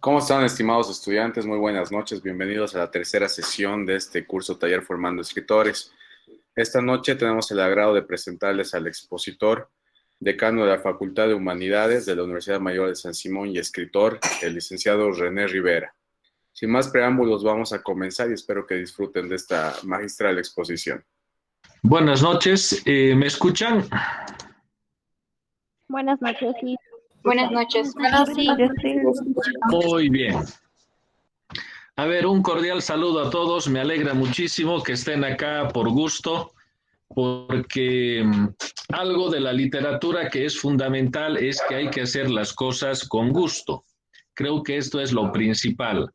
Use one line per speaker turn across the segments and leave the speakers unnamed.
¿Cómo están, estimados estudiantes? Muy buenas noches. Bienvenidos a la tercera sesión de este curso Taller Formando Escritores. Esta noche tenemos el agrado de presentarles al expositor, decano de la Facultad de Humanidades de la Universidad Mayor de San Simón y escritor, el licenciado René Rivera. Sin más preámbulos, vamos a comenzar y espero que disfruten de esta magistral exposición.
Buenas noches, ¿me escuchan?
Buenas noches, sí.
Buenas noches.
Sí, yo sí.
Muy bien. A ver, un cordial saludo a todos. Me alegra muchísimo que estén acá por gusto, porque algo de la literatura que es fundamental es que hay que hacer las cosas con gusto. Creo que esto es lo principal.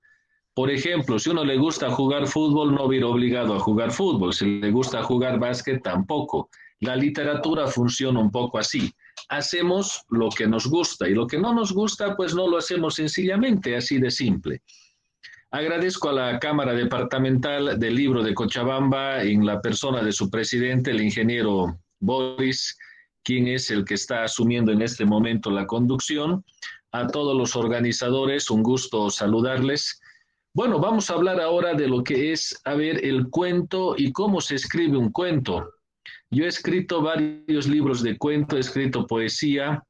Por ejemplo, si a uno le gusta jugar fútbol, no va a ir obligado a jugar fútbol. Si le gusta jugar básquet, tampoco. La literatura funciona un poco así. Hacemos lo que nos gusta y lo que no nos gusta, pues no lo hacemos sencillamente, así de simple. Agradezco a la Cámara Departamental del Libro de Cochabamba, en la persona de su presidente, el ingeniero Boris, quien es el que está asumiendo en este momento la conducción. A todos los organizadores, un gusto saludarles. Bueno, vamos a hablar ahora de lo que es, el cuento y cómo se escribe un cuento. Yo he escrito varios libros de cuento, he escrito poesía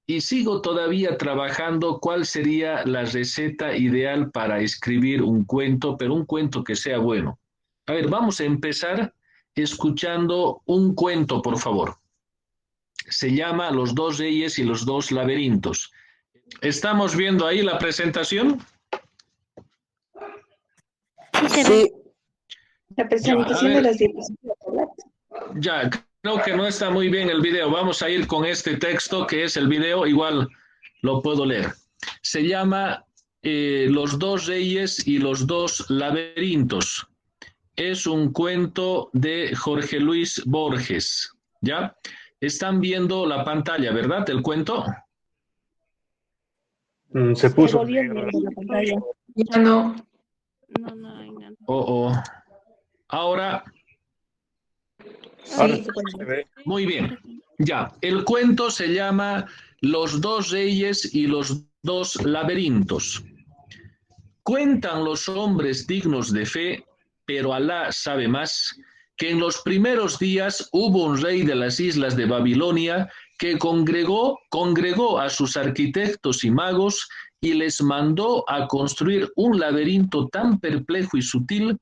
y sigo todavía trabajando cuál sería la receta ideal para escribir un cuento, pero un cuento que sea bueno. A ver, vamos a empezar escuchando un cuento, por favor. Se llama Los dos reyes y los dos laberintos. ¿Estamos viendo ahí la presentación?
Sí. La presentación de las diapositivas.
Ya, creo que no está muy bien el video. Vamos a ir con este texto que es el video, igual lo puedo leer. Se llama Los dos reyes y los dos laberintos. Es un cuento de Jorge Luis Borges. ¿Ya? Están viendo la pantalla, ¿verdad? El cuento.
Se puso.
La pantalla.
Ya no.
No.
Oh. Ahora,
Sí.
muy bien. Ya, el cuento se llama Los dos reyes y los dos laberintos. Cuentan los hombres dignos de fe, pero Alá sabe más, que en los primeros días hubo un rey de las islas de Babilonia que congregó a sus arquitectos y magos y les mandó a construir un laberinto tan perplejo y sutil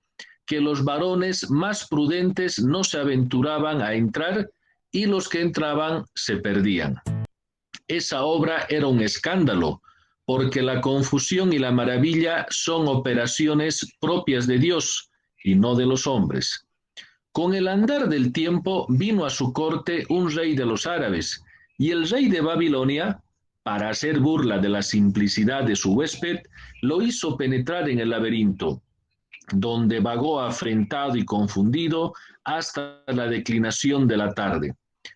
que los varones más prudentes no se aventuraban a entrar y los que entraban se perdían. Esa obra era un escándalo, porque la confusión y la maravilla son operaciones propias de Dios y no de los hombres. Con el andar del tiempo vino a su corte un rey de los árabes, y el rey de Babilonia, para hacer burla de la simplicidad de su huésped, lo hizo penetrar en el laberinto, donde vagó afrentado y confundido hasta la declinación de la tarde.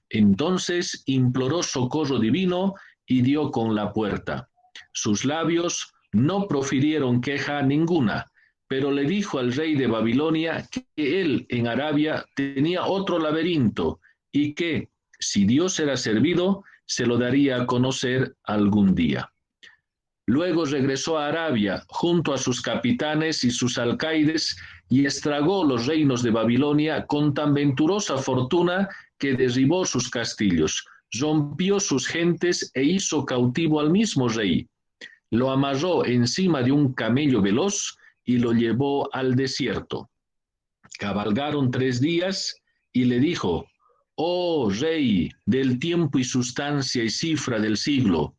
Entonces imploró socorro divino y dio con la puerta. Sus labios no profirieron queja ninguna, pero le dijo al rey de Babilonia que él en Arabia tenía otro laberinto y que, si Dios era servido, se lo daría a conocer algún día. Luego regresó a Arabia junto a sus capitanes y sus alcaides y estragó los reinos de Babilonia con tan venturosa fortuna que derribó sus castillos, rompió sus gentes e hizo cautivo al mismo rey. Lo amarró encima de un camello veloz y lo llevó al desierto. Cabalgaron 3 días y le dijo: «Oh rey del tiempo y sustancia y cifra del siglo,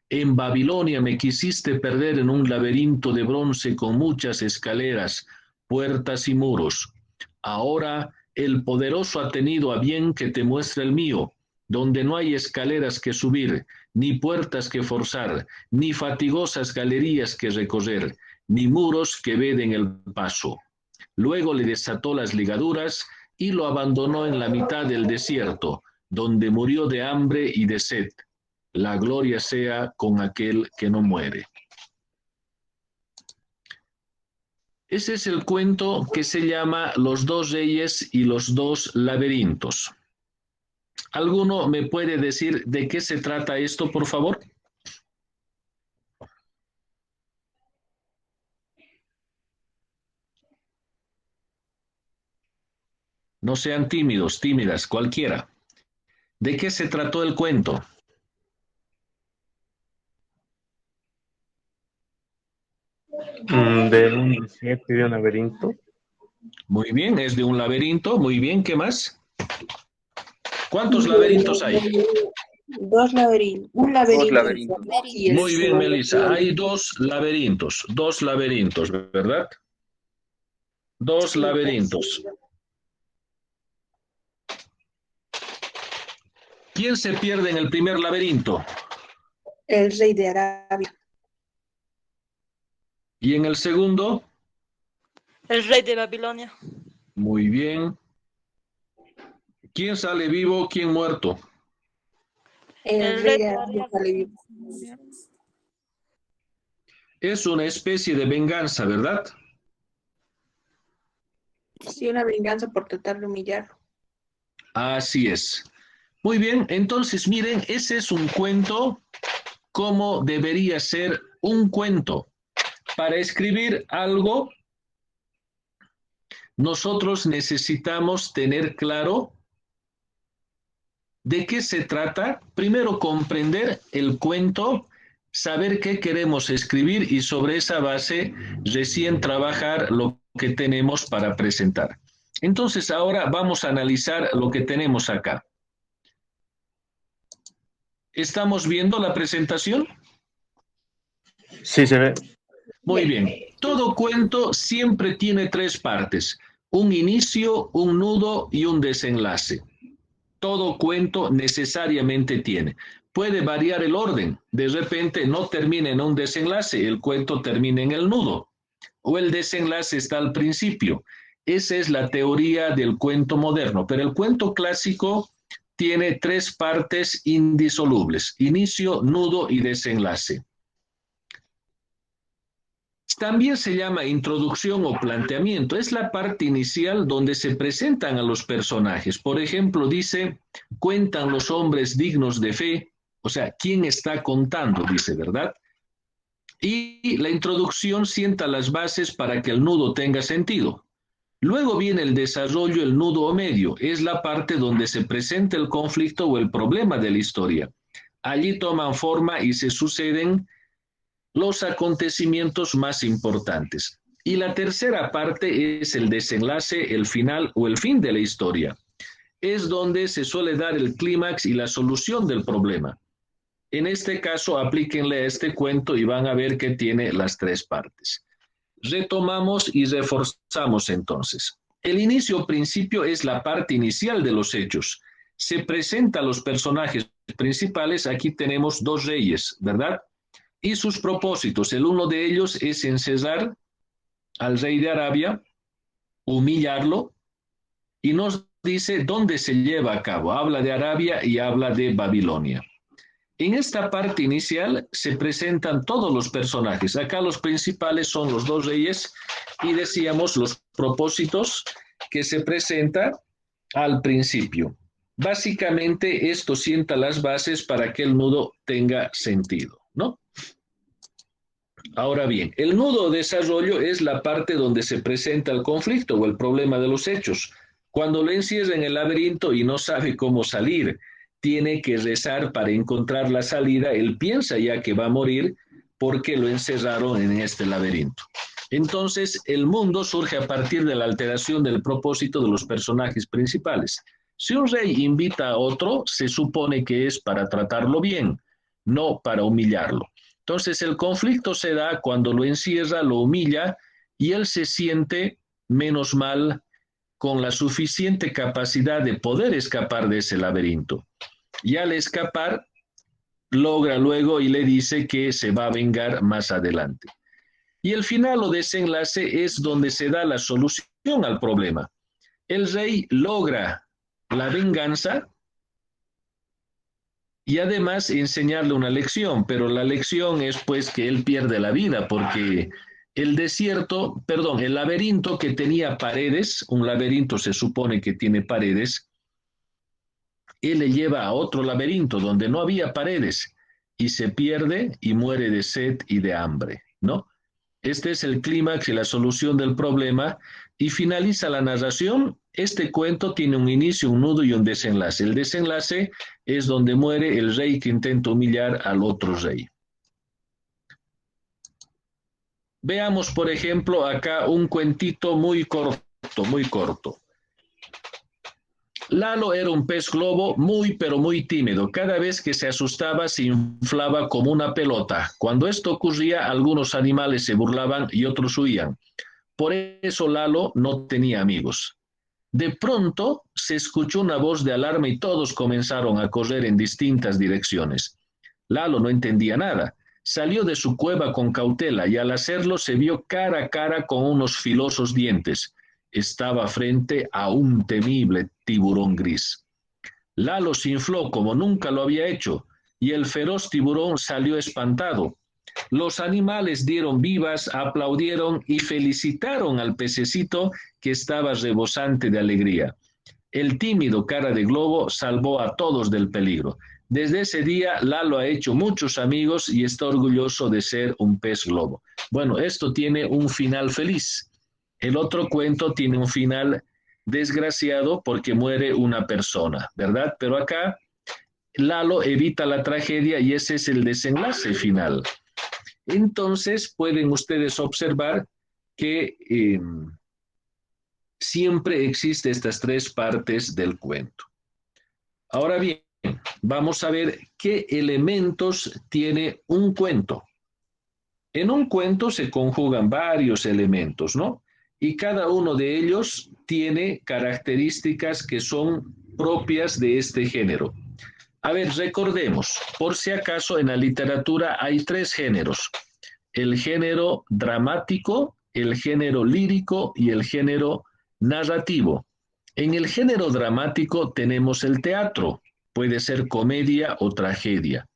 en Babilonia me quisiste perder en un laberinto de bronce con muchas escaleras, puertas y muros. Ahora el poderoso ha tenido a bien que te muestre el mío, donde no hay escaleras que subir, ni puertas que forzar, ni fatigosas galerías que recorrer, ni muros que veden el paso». Luego le desató las ligaduras y lo abandonó en la mitad del desierto, donde murió de hambre y de sed. La gloria sea con aquel que no muere. Ese es el cuento que se llama Los dos reyes y los dos laberintos. ¿Alguno me puede decir de qué se trata esto, por favor? No sean tímidos, tímidas, cualquiera. ¿De qué se trató el cuento?
De un desierto y de un laberinto.
Muy bien, es de un laberinto. Muy bien, ¿qué más? ¿Cuántos laberintos hay?
Dos laberintos. Un
Dos
laberinto.
laberintos.
Y el
Muy bien,
segundo
Melissa.
tiene-
Hay dos laberintos, ¿verdad? Dos
Sí,
laberintos. ¿Quién se pierde en el primer laberinto?
el rey de Arabia.
¿Y en el segundo?
El rey de Babilonia.
Muy bien. ¿Quién sale vivo? ¿Quién muerto?
El
El
rey
rey
de
de
Arabia
Arabia.
sale vivo.
Es una especie de venganza, ¿verdad?
Sí, una venganza por tratar de humillarlo.
Así es. Muy bien, entonces miren, ese es un cuento como debería ser un cuento. Para escribir algo, nosotros necesitamos tener claro de qué se trata. Primero, comprender el cuento, saber qué queremos escribir y sobre esa base recién trabajar lo que tenemos para presentar. Entonces, ahora vamos a analizar lo que tenemos acá. ¿Estamos viendo la presentación?
Sí, se ve.
Muy bien. Todo cuento siempre tiene tres partes: un inicio, un nudo y un desenlace. Todo cuento necesariamente tiene. Puede variar el orden. De repente no termina en un desenlace, el cuento termina en el nudo. O el desenlace está al principio. Esa es la teoría del cuento moderno. Pero el cuento clásico tiene tres partes indisolubles: inicio, nudo y desenlace. También se llama introducción o planteamiento. Es la parte inicial donde se presentan a los personajes. Por ejemplo, dice, cuentan los hombres dignos de fe. O sea, ¿quién está contando? Dice, ¿verdad? Y la introducción sienta las bases para que el nudo tenga sentido. Luego viene el desarrollo, el nudo o medio. Es la parte donde se presenta el conflicto o el problema de la historia. Allí toman forma y se suceden los acontecimientos más importantes. Y la tercera parte es el desenlace, el final o el fin de la historia. Es donde se suele dar el clímax y la solución del problema. En este caso, aplíquenle a este cuento y van a ver que tiene las tres partes. Retomamos y reforzamos entonces. El inicio o principio es la parte inicial de los hechos. Se presentan los personajes principales. Aquí tenemos dos reyes, ¿verdad? Y sus propósitos. El uno de ellos es encerrar al rey de Arabia, humillarlo, y nos dice dónde se lleva a cabo. Habla de Arabia y habla de Babilonia. En esta parte inicial se presentan todos los personajes. Acá los principales son los dos reyes y decíamos los propósitos que se presenta al principio. Básicamente esto sienta las bases para que el nudo tenga sentido, ¿no? Ahora bien, el nudo o desarrollo es la parte donde se presenta el conflicto o el problema de los hechos. Cuando lo encierra en el laberinto y no sabe cómo salir, tiene que rezar para encontrar la salida. Él piensa ya que va a morir porque lo encerraron en este laberinto. Entonces, el mundo surge a partir de la alteración del propósito de los personajes principales. Si un rey invita a otro, se supone que es para tratarlo bien, no para humillarlo. Entonces el conflicto se da cuando lo encierra, lo humilla y él se siente menos mal, con la suficiente capacidad de poder escapar de ese laberinto. Y al escapar, logra luego y le dice que se va a vengar más adelante. Y el final o desenlace es donde se da la solución al problema. El rey logra la venganza y además enseñarle una lección, pero la lección es pues que él pierde la vida porque el laberinto que tenía paredes, un laberinto se supone que tiene paredes, él le lleva a otro laberinto donde no había paredes y se pierde y muere de sed y de hambre, ¿no? Este es el clímax y la solución del problema y finaliza la narración. Este cuento tiene un inicio, un nudo y un desenlace. El desenlace es donde muere el rey que intenta humillar al otro rey. Veamos, por ejemplo, acá un cuentito muy corto, muy corto. Lalo era un pez globo muy, pero muy tímido. Cada vez que se asustaba, se inflaba como una pelota. Cuando esto ocurría, algunos animales se burlaban y otros huían. Por eso Lalo no tenía amigos. De pronto se escuchó una voz de alarma y todos comenzaron a correr en distintas direcciones. Lalo no entendía nada. Salió de su cueva con cautela y al hacerlo se vio cara a cara con unos filosos dientes. Estaba frente a un temible tiburón gris. Lalo se infló como nunca lo había hecho y el feroz tiburón salió espantado. Los animales dieron vivas, aplaudieron y felicitaron al pececito que estaba rebosante de alegría. El tímido cara de globo salvó a todos del peligro. Desde ese día, Lalo ha hecho muchos amigos y está orgulloso de ser un pez globo. Bueno, esto tiene un final feliz. El otro cuento tiene un final desgraciado porque muere una persona, ¿verdad? Pero acá Lalo evita la tragedia y ese es el desenlace final. Entonces pueden ustedes observar que siempre existen estas tres partes del cuento. Ahora bien, vamos a ver qué elementos tiene un cuento. En un cuento se conjugan varios elementos, ¿no? Y cada uno de ellos tiene características que son propias de este género. A ver, recordemos, por si acaso en la literatura hay tres géneros: el género dramático, el género lírico y el género narrativo. En el género dramático tenemos el teatro, puede ser comedia o tragedia.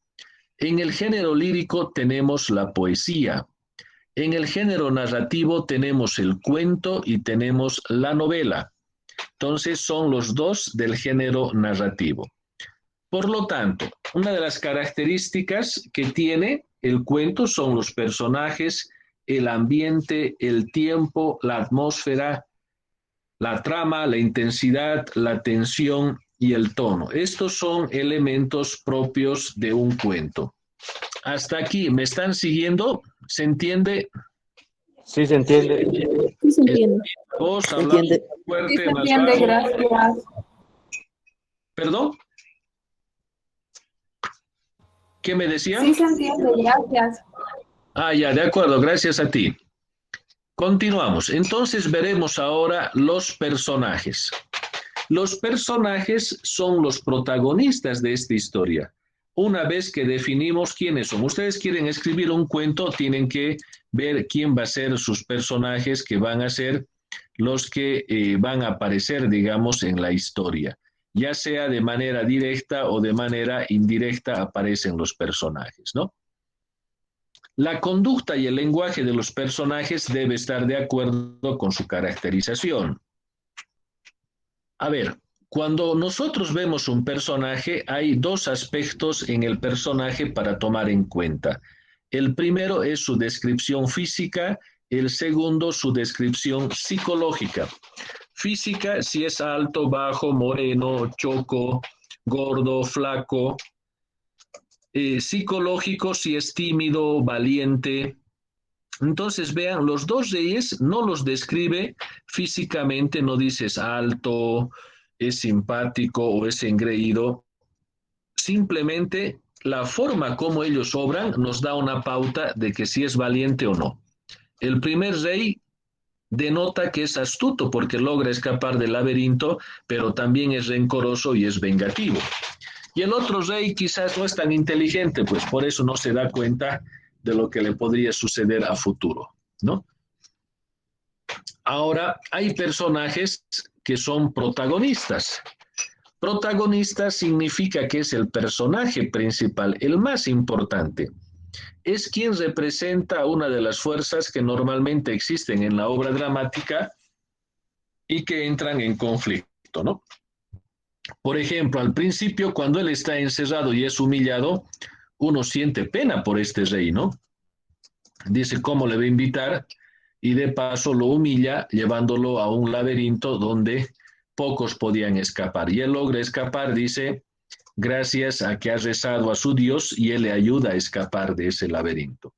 En el género lírico tenemos la poesía. En el género narrativo tenemos el cuento y tenemos la novela. Entonces son los dos del género narrativo. Por lo tanto, una de las características que tiene el cuento son los personajes, el ambiente, el tiempo, la atmósfera, la trama, la intensidad, la tensión y el tono. Estos son elementos propios de un cuento. Hasta aquí, ¿me están siguiendo? ¿Se entiende?
Sí, se entiende.
Sí, se entiende.
Vos
Se
hablando
entiende.
fuerte,
Sí, se
más
entiende,
bajo.
gracias.
¿Perdón? ¿Qué me decía?
Sí, se entiende, gracias.
Ah, ya, de acuerdo, gracias a ti. Continuamos. Entonces veremos ahora los personajes. Los personajes son los protagonistas de esta historia. Una vez que definimos quiénes son, ustedes quieren escribir un cuento, tienen que ver quién va a ser sus personajes, que van a ser los que van a aparecer, digamos, en la historia. Ya sea de manera directa o de manera indirecta aparecen los personajes, ¿no? La conducta y el lenguaje de los personajes debe estar de acuerdo con su caracterización. A ver, cuando nosotros vemos un personaje, hay dos aspectos en el personaje para tomar en cuenta. El primero es su descripción física, el segundo su descripción psicológica. Física, si es alto, bajo, moreno, choco, gordo, flaco. Psicológico, si es tímido, valiente. Entonces vean, los dos reyes no los describe físicamente, no dices alto, es simpático o es engreído. Simplemente la forma como ellos obran nos da una pauta de que si es valiente o no. El primer rey denota que es astuto porque logra escapar del laberinto, pero también es rencoroso y es vengativo. Y el otro rey quizás no es tan inteligente, pues por eso no se da cuenta de lo que le podría suceder a futuro, ¿no? Ahora, hay personajes que son protagonistas. Protagonista significa que es el personaje principal, el más importante. Es quien representa una de las fuerzas que normalmente existen en la obra dramática y que entran en conflicto, ¿no? Por ejemplo, al principio, cuando él está encerrado y es humillado, uno siente pena por este rey, ¿no? dice cómo le va a invitar y de paso lo humilla llevándolo a un laberinto donde pocos podían escapar. Y él logra escapar, dice, gracias a que ha rezado a su Dios y él le ayuda a escapar de ese laberinto.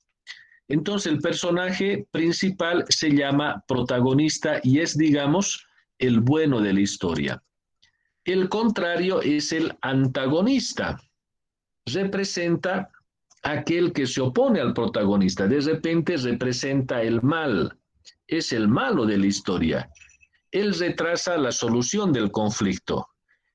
Entonces el personaje principal se llama protagonista y es, digamos, el bueno de la historia. El contrario es el antagonista. Representa aquel que se opone al protagonista. De repente representa el mal. Es el malo de la historia. Él retrasa la solución del conflicto.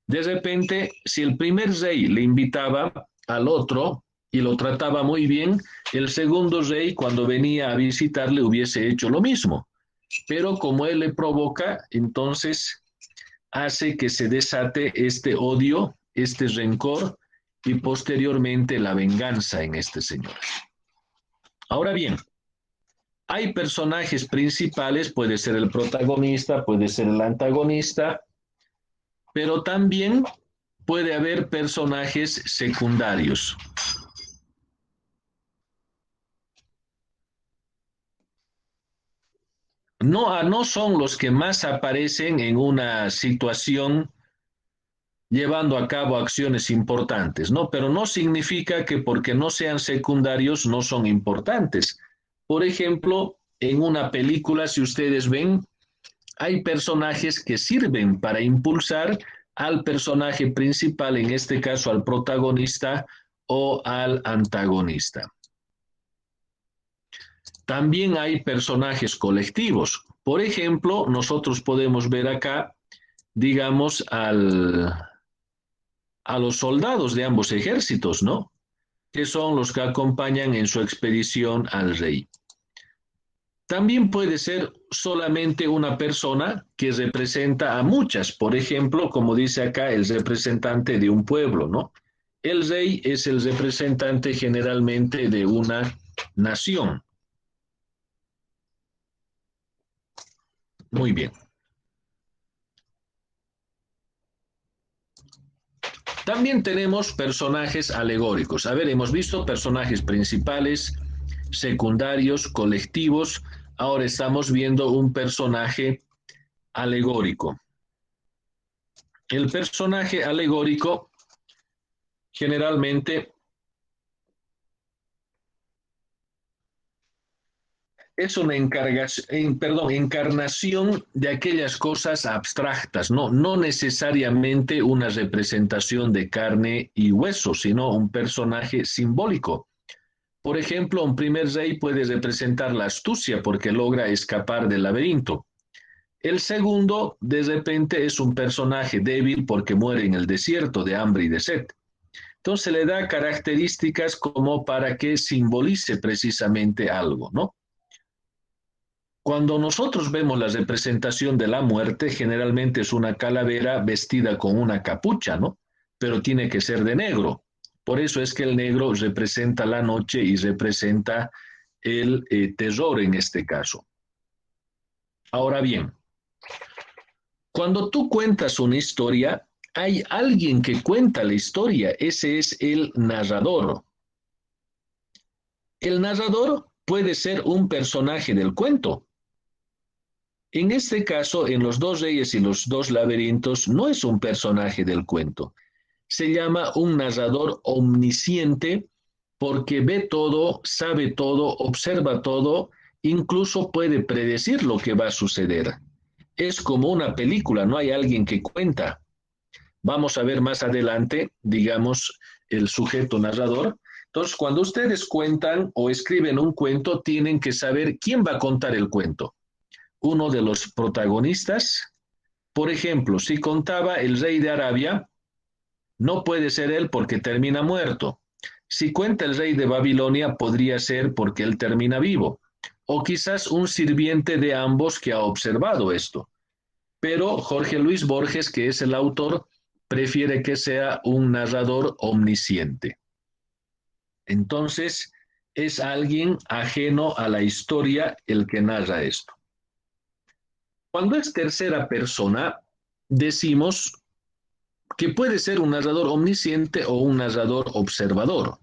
De repente, si el primer rey le invitaba al otro y lo trataba muy bien, el segundo rey, cuando venía a visitarle, hubiese hecho lo mismo. Pero como él le provoca, entonces hace que se desate este odio, este rencor y posteriormente la venganza en este señor. Ahora bien, hay personajes principales, puede ser el protagonista, puede ser el antagonista, pero también puede haber personajes secundarios. No son los que más aparecen en una situación llevando a cabo acciones importantes, ¿no? Pero no significa que porque no sean secundarios no son importantes. Por ejemplo, en una película, si ustedes ven, hay personajes que sirven para impulsar al personaje principal, en este caso al protagonista o al antagonista. También hay personajes colectivos. Por ejemplo, nosotros podemos ver acá, digamos, a los soldados de ambos ejércitos, ¿no? Que son los que acompañan en su expedición al rey. También puede ser solamente una persona que representa a muchas. Por ejemplo, como dice acá, el representante de un pueblo, ¿no? El rey es el representante generalmente de una nación. Muy bien. También tenemos personajes alegóricos. A ver, hemos visto personajes principales, secundarios, colectivos. Ahora estamos viendo un personaje alegórico. El personaje alegórico generalmente es una encarnación de aquellas cosas abstractas, no necesariamente una representación de carne y hueso, sino un personaje simbólico. Por ejemplo, un primer rey puede representar la astucia porque logra escapar del laberinto. El segundo, de repente, es un personaje débil porque muere en el desierto de hambre y de sed. Entonces le da características como para que simbolice precisamente algo, ¿no? Cuando nosotros vemos la representación de la muerte, generalmente es una calavera vestida con una capucha, ¿no? Pero tiene que ser de negro. Por eso es que el negro representa la noche y representa el terror en este caso. Ahora bien, cuando tú cuentas una historia, hay alguien que cuenta la historia. Ese es el narrador. El narrador puede ser un personaje del cuento. En este caso, en Los dos reyes y los dos laberintos, no es un personaje del cuento. Se llama un narrador omnisciente porque ve todo, sabe todo, observa todo, incluso puede predecir lo que va a suceder. Es como una película, no hay alguien que cuenta. Vamos a ver más adelante, digamos, el sujeto narrador. Entonces, cuando ustedes cuentan o escriben un cuento, tienen que saber quién va a contar el cuento. Uno de los protagonistas, por ejemplo, si contaba el rey de Arabia, no puede ser él porque termina muerto. Si cuenta el rey de Babilonia, podría ser porque él termina vivo. O quizás un sirviente de ambos que ha observado esto. Pero Jorge Luis Borges, que es el autor, prefiere que sea un narrador omnisciente. Entonces, es alguien ajeno a la historia el que narra esto. Cuando es tercera persona, decimos que puede ser un narrador omnisciente o un narrador observador.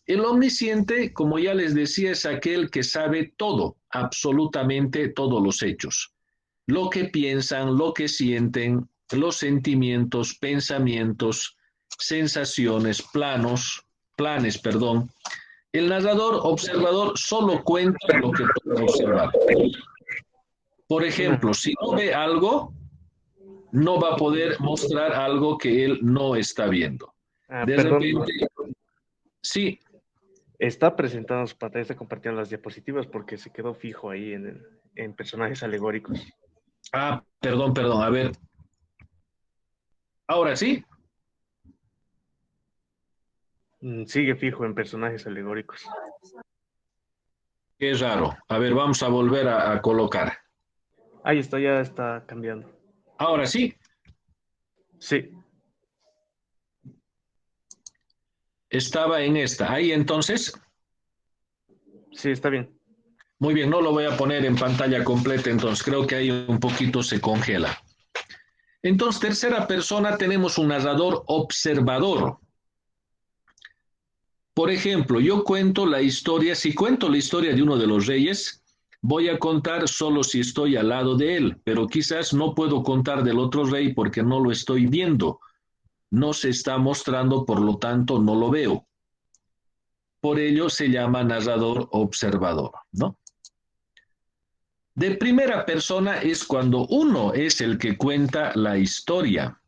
El omnisciente, como ya les decía, es aquel que sabe todo, absolutamente todos los hechos. Lo que piensan, lo que sienten, los sentimientos, pensamientos, sensaciones, planes. El narrador observador solo cuenta lo que puede observar. Por ejemplo, si no ve algo, no va a poder mostrar algo que él no está viendo. De
Perdón,
repente, sí,
está presentado en su pantalla, está compartiendo las diapositivas porque se quedó fijo ahí en personajes alegóricos.
perdón, a ver. Ahora sí.
Sigue fijo en personajes alegóricos.
Qué raro. A ver, vamos a volver a colocar.
Ahí está, ya está cambiando.
Ahora sí.
Sí.
Estaba en esta. Ahí entonces.
Sí, está bien.
Muy bien, no lo voy a poner en pantalla completa, entonces creo que ahí un poquito se congela. Entonces, tercera persona, tenemos un narrador observador. Por ejemplo, yo cuento la historia, si cuento la historia de uno de los reyes, voy a contar solo si estoy al lado de él, pero quizás no puedo contar del otro rey porque no lo estoy viendo. No se está mostrando, por lo tanto, no lo veo. Por ello se llama narrador observador, ¿no? De primera persona es cuando uno es el que cuenta la historia.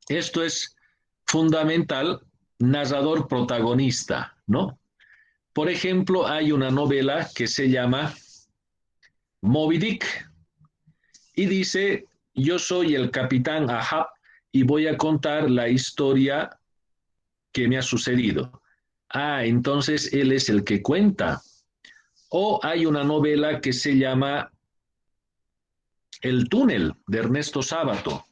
Esto es fundamental, narrador protagonista, ¿no? Por ejemplo, hay una novela que se llama Moby Dick y dice, yo soy el capitán Ahab y voy a contar la historia que me ha sucedido. Entonces él es el que cuenta. O hay una novela que se llama El túnel, de Ernesto Sábato.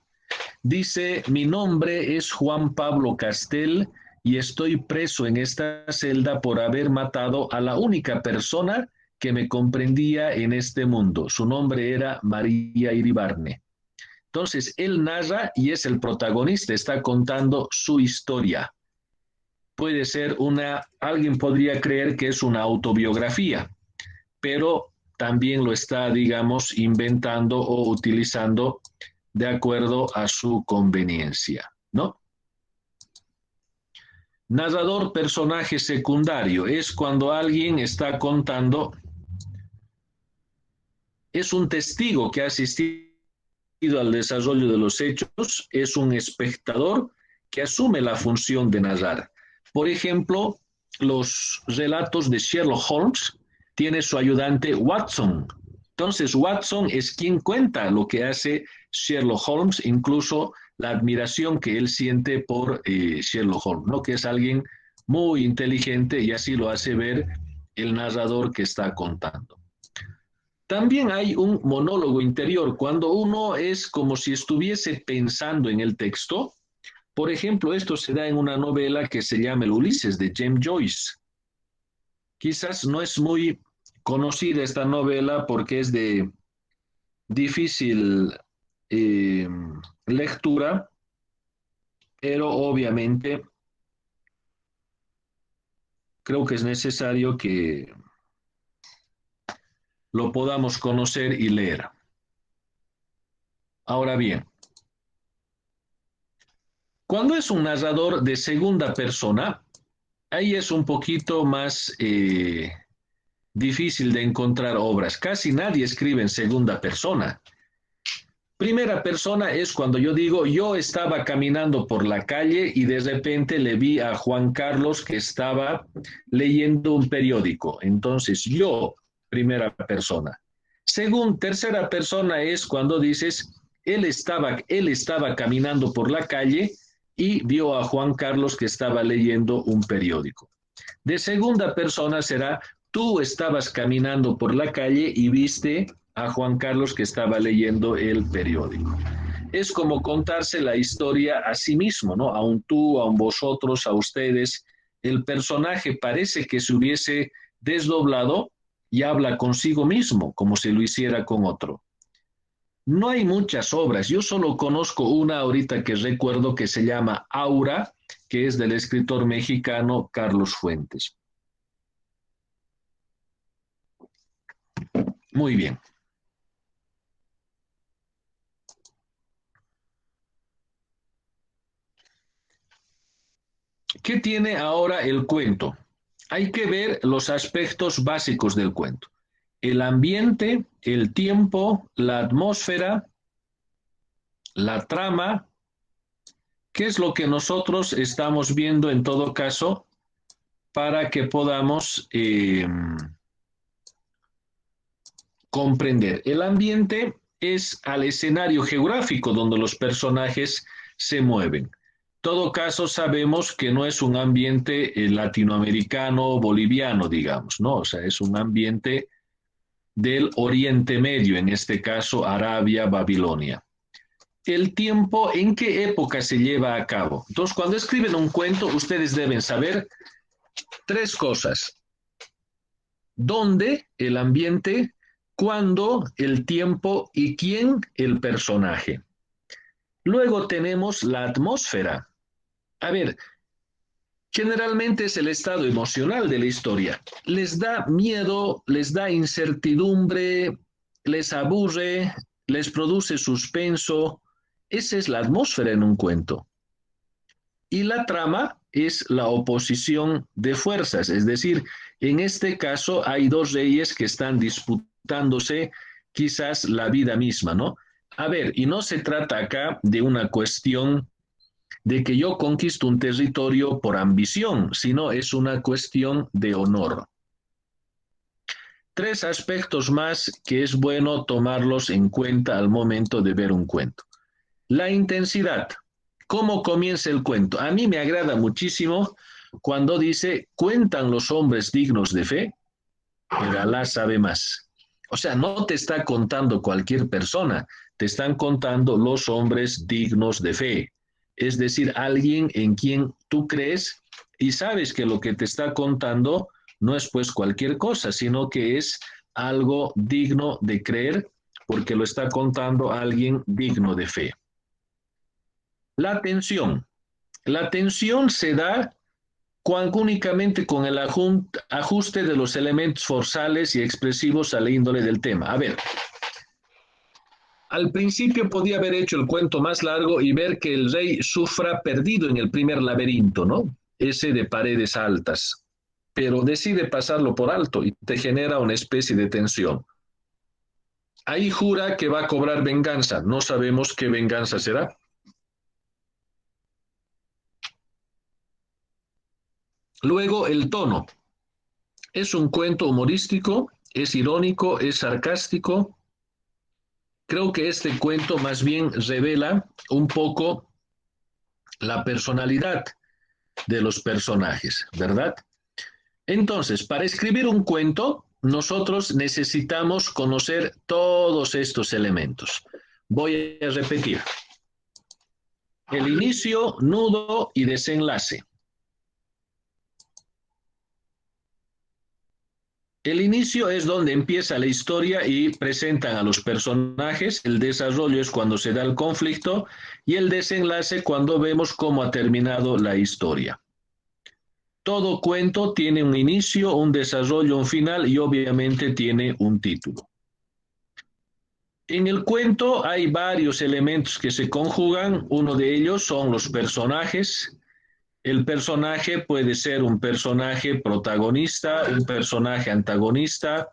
Dice, mi nombre es Juan Pablo Castel y estoy preso en esta celda por haber matado a la única persona que me comprendía en este mundo. Su nombre era María Iribarne. Entonces, él narra y es el protagonista, está contando su historia. Puede ser alguien podría creer que es una autobiografía, pero también lo está, digamos, inventando o utilizando de acuerdo a su conveniencia, ¿no? Narrador personaje secundario es cuando alguien está contando, es un testigo que ha asistido al desarrollo de los hechos, es un espectador que asume la función de narrar. Por ejemplo, los relatos de Sherlock Holmes tiene su ayudante Watson. Entonces, Watson es quien cuenta lo que hace Sherlock Holmes, incluso la admiración que él siente por Sherlock Holmes, ¿no? Que es alguien muy inteligente y así lo hace ver el narrador que está contando. También hay un monólogo interior, cuando uno es como si estuviese pensando en el texto. Por ejemplo, esto se da en una novela que se llama El Ulises, de James Joyce. Quizás no es muy conocida esta novela porque es de difícil lectura, pero obviamente creo que es necesario que lo podamos conocer y leer. Ahora bien, cuando es un narrador de segunda persona, ahí es un poquito más difícil de encontrar obras. Casi nadie escribe en segunda persona. Primera persona es cuando yo digo, yo estaba caminando por la calle y de repente le vi a Juan Carlos que estaba leyendo un periódico. Entonces, yo, primera persona. Tercera persona es cuando dices, él estaba caminando por la calle y vio a Juan Carlos que estaba leyendo un periódico. De segunda persona será, tú estabas caminando por la calle y viste a Juan Carlos que estaba leyendo el periódico. Es como contarse la historia a sí mismo, ¿no? A un tú, a un vosotros, a ustedes. El personaje parece que se hubiese desdoblado y habla consigo mismo, como si lo hiciera con otro. No hay muchas obras, yo solo conozco una ahorita que recuerdo que se llama Aura, que es del escritor mexicano Carlos Fuentes. Muy bien. ¿Qué tiene ahora el cuento? Hay que ver los aspectos básicos del cuento. El ambiente, el tiempo, la atmósfera, la trama. ¿Qué es lo que nosotros estamos viendo en todo caso para que podamos comprender? El ambiente es al escenario geográfico donde los personajes se mueven. En todo caso, sabemos que no es un ambiente latinoamericano o boliviano, digamos, ¿no? O sea, es un ambiente del Oriente Medio, en este caso Arabia, Babilonia. El tiempo, ¿en qué época se lleva a cabo? Entonces, cuando escriben un cuento, ustedes deben saber tres cosas. ¿Dónde? El ambiente. ¿Cuándo? El tiempo. ¿Y quién? El personaje. Luego tenemos la atmósfera. A ver, generalmente es el estado emocional de la historia. Les da miedo, les da incertidumbre, les aburre, les produce suspenso. Esa es la atmósfera en un cuento. Y la trama es la oposición de fuerzas, es decir, en este caso hay dos reyes que están disputándose quizás la vida misma, ¿no? A ver, y no se trata acá de una cuestión de que yo conquisto un territorio por ambición, sino es una cuestión de honor. Tres aspectos más que es bueno tomarlos en cuenta al momento de ver un cuento. La intensidad. ¿Cómo comienza el cuento? A mí me agrada muchísimo cuando dice, cuentan los hombres dignos de fe, pero Alá sabe más. O sea, no te está contando cualquier persona, te están contando los hombres dignos de fe. Es decir, alguien en quien tú crees y sabes que lo que te está contando no es pues cualquier cosa, sino que es algo digno de creer porque lo está contando alguien digno de fe. La tensión. La tensión se da únicamente con el ajuste de los elementos forzales y expresivos a la índole del tema. A ver, al principio podía haber hecho el cuento más largo y ver que el rey sufra perdido en el primer laberinto, ¿no? Ese de paredes altas, pero decide pasarlo por alto y te genera una especie de tensión. Ahí jura que va a cobrar venganza, no sabemos qué venganza será. Luego el tono. Es un cuento humorístico, es irónico, es sarcástico. Creo que este cuento más bien revela un poco la personalidad de los personajes, ¿verdad? Entonces, para escribir un cuento, nosotros necesitamos conocer todos estos elementos. Voy a repetir. El inicio, nudo y desenlace. El inicio es donde empieza la historia y presentan a los personajes, el desarrollo es cuando se da el conflicto y el desenlace cuando vemos cómo ha terminado la historia. Todo cuento tiene un inicio, un desarrollo, un final y obviamente tiene un título. En el cuento hay varios elementos que se conjugan, uno de ellos son los personajes. El personaje puede ser un personaje protagonista, un personaje antagonista,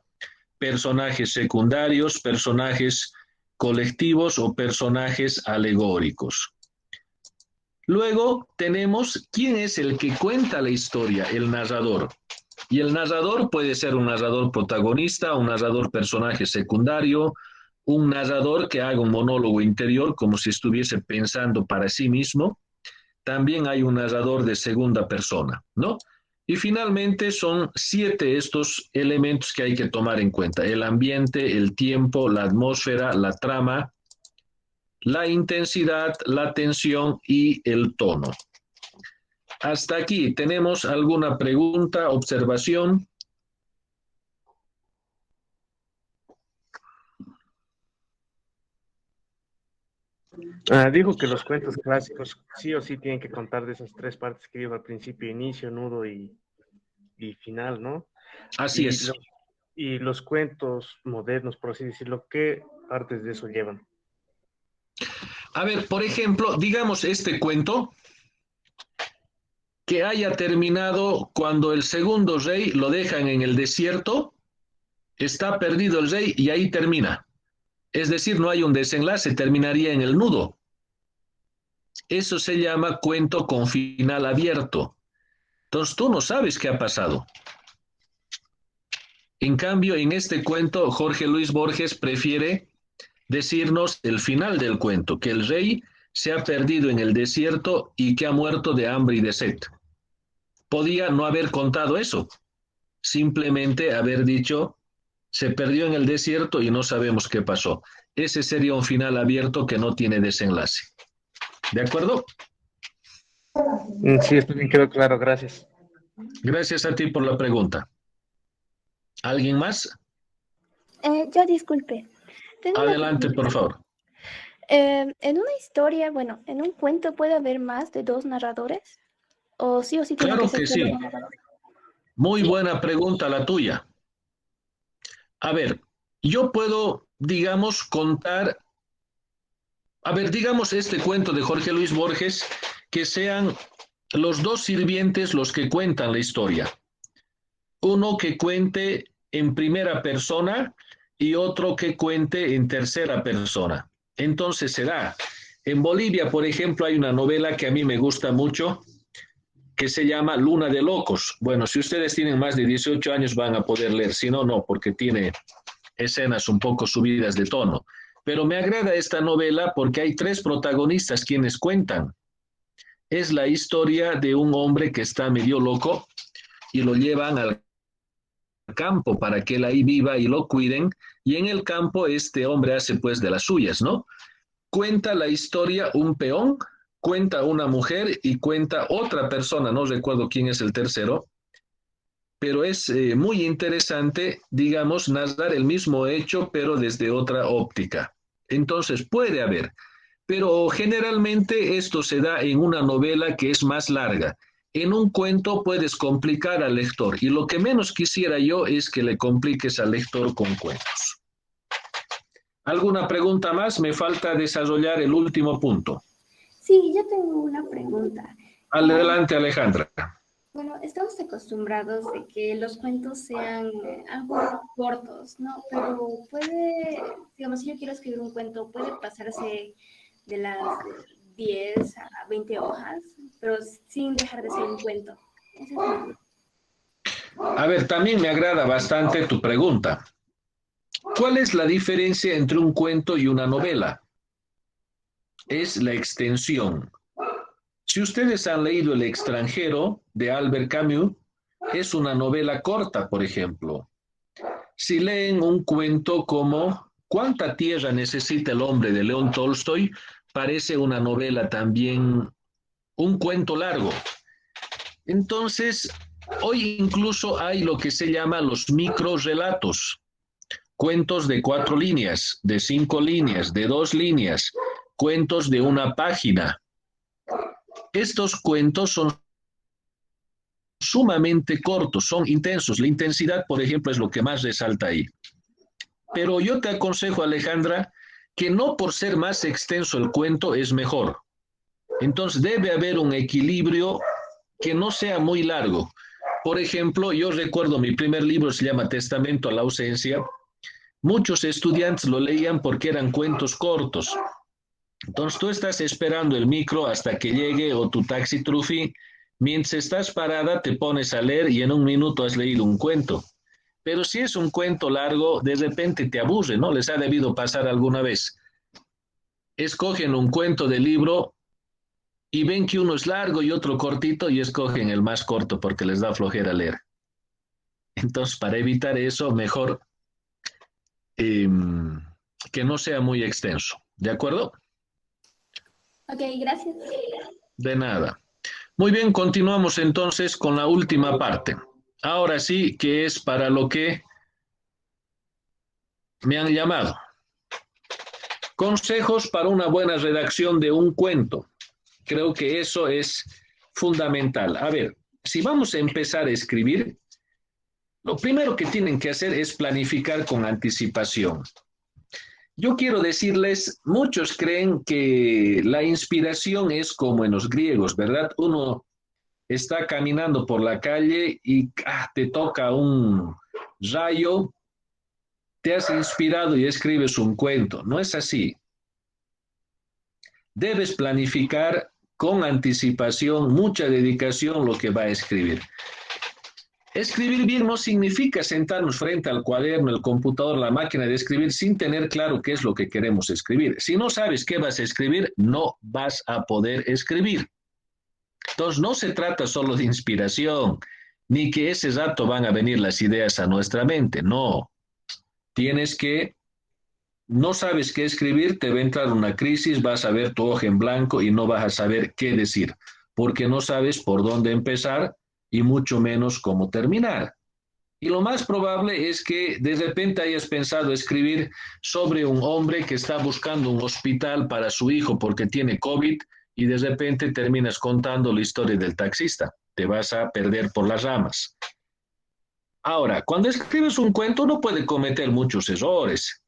personajes secundarios, personajes colectivos o personajes alegóricos. Luego tenemos quién es el que cuenta la historia, el narrador. Y el narrador puede ser un narrador protagonista, un narrador personaje secundario, un narrador que haga un monólogo interior como si estuviese pensando para sí mismo. También hay un narrador de segunda persona, ¿no? Y finalmente son 7 estos elementos que hay que tomar en cuenta: el ambiente, el tiempo, la atmósfera, la trama, la intensidad, la tensión y el tono. Hasta aquí, ¿tenemos alguna pregunta, observación?
Dijo que los cuentos clásicos sí o sí tienen que contar de esas tres partes que digo al principio, inicio, nudo y final, ¿no?
Así
Y,
es.
y los cuentos modernos, por así decirlo, ¿qué partes de eso llevan?
A ver, por ejemplo, digamos este cuento que haya terminado cuando el segundo rey lo dejan en el desierto, está perdido el rey y ahí termina. Es decir, no hay un desenlace, terminaría en el nudo. Eso se llama cuento con final abierto. Entonces tú no sabes qué ha pasado. En cambio, en este cuento, Jorge Luis Borges prefiere decirnos el final del cuento, que el rey se ha perdido en el desierto y que ha muerto de hambre y de sed. Podía no haber contado eso, simplemente haber dicho, se perdió en el desierto y no sabemos qué pasó. Ese sería un final abierto que no tiene desenlace. ¿De acuerdo?
Sí, esto bien quedó claro, gracias.
Gracias a ti por la pregunta. ¿Alguien más?
Yo disculpe. Tengo una
Adelante, por
pregunta.
favor.
En una historia, bueno, en un cuento puede haber más de dos narradores, o sí tienen que
Claro
ser
que
solo
sí.
un narrador.
Muy
¿Sí?
buena pregunta la tuya. A ver, yo puedo, digamos, contar, a ver, digamos este cuento de Jorge Luis Borges, que sean los dos sirvientes los que cuentan la historia. Uno que cuente en primera persona y otro que cuente en tercera persona. Entonces será, en Bolivia, por ejemplo, hay una novela que a mí me gusta mucho, que se llama Luna de Locos. Bueno, si ustedes tienen más de 18 años van a poder leer, si no, no, porque tiene escenas un poco subidas de tono. Pero me agrada esta novela porque hay tres protagonistas quienes cuentan. Es la historia de un hombre que está medio loco y lo llevan al campo para que él ahí viva y lo cuiden. Y en el campo este hombre hace pues de las suyas, ¿no? Cuenta la historia un peón, cuenta una mujer y cuenta otra persona, no recuerdo quién es el tercero, pero es muy interesante, digamos, narrar el mismo hecho, pero desde otra óptica. Entonces puede haber, pero generalmente esto se da en una novela que es más larga. En un cuento puedes complicar al lector y lo que menos quisiera yo es que le compliques al lector con cuentos. ¿Alguna pregunta más? Me falta desarrollar el último punto.
Sí, yo tengo una pregunta.
Adelante, Alejandra.
Bueno, estamos acostumbrados de que los cuentos sean algo cortos, ¿no? Pero puede, digamos, si yo quiero escribir un cuento, puede pasarse de las 10 a 20 hojas, pero sin dejar de ser un cuento. Esa es mi duda.
A ver, también me agrada bastante tu pregunta. ¿Cuál es la diferencia entre un cuento y una novela? Es la extensión. Si ustedes han leído El extranjero de Albert Camus, es una novela corta, por ejemplo. Si leen un cuento como ¿Cuánta tierra necesita el hombre de León Tolstoy? Parece una novela también, un cuento largo. Entonces, hoy incluso hay lo que se llama los microrelatos, cuentos de 4 líneas, de 5 líneas, de 2 líneas, cuentos de una página. Estos cuentos son sumamente cortos, son intensos. La intensidad, por ejemplo, es lo que más resalta ahí. Pero yo te aconsejo, Alejandra, que no por ser más extenso el cuento es mejor. Entonces debe haber un equilibrio que no sea muy largo. Por ejemplo, yo recuerdo mi primer libro se llama Testamento a la ausencia. Muchos estudiantes lo leían porque eran cuentos cortos. Entonces tú estás esperando el micro hasta que llegue o tu taxi trufi. Mientras estás parada te pones a leer y en un minuto has leído un cuento. Pero si es un cuento largo, de repente te aburre, ¿no? Les ha debido pasar alguna vez. Escogen un cuento de libro y ven que uno es largo y otro cortito y escogen el más corto porque les da flojera leer. Entonces, para evitar eso, mejor que no sea muy extenso. ¿De acuerdo?
Ok, gracias.
De nada. Muy bien, continuamos entonces con la última parte. Ahora sí, que es para lo que me han llamado. Consejos para una buena redacción de un cuento. Creo que eso es fundamental. A ver, si vamos a empezar a escribir, lo primero que tienen que hacer es planificar con anticipación. Yo quiero decirles, muchos creen que la inspiración es como en los griegos, ¿verdad? Uno está caminando por la calle y te toca un rayo, te has inspirado y escribes un cuento. No es así. Debes planificar con anticipación, mucha dedicación lo que va a escribir. Escribir bien no significa sentarnos frente al cuaderno, el computador, la máquina de escribir sin tener claro qué es lo que queremos escribir. Si no sabes qué vas a escribir, no vas a poder escribir. Entonces, no se trata solo de inspiración, ni que ese rato van a venir las ideas a nuestra mente. No. Tienes que, no sabes qué escribir, te va a entrar una crisis, vas a ver tu hoja en blanco y no vas a saber qué decir, porque no sabes por dónde empezar y mucho menos cómo terminar. Y lo más probable es que de repente hayas pensado escribir sobre un hombre que está buscando un hospital para su hijo porque tiene COVID y de repente terminas contando la historia del taxista. Te vas a perder por las ramas. Ahora, cuando escribes un cuento uno puede cometer muchos errores.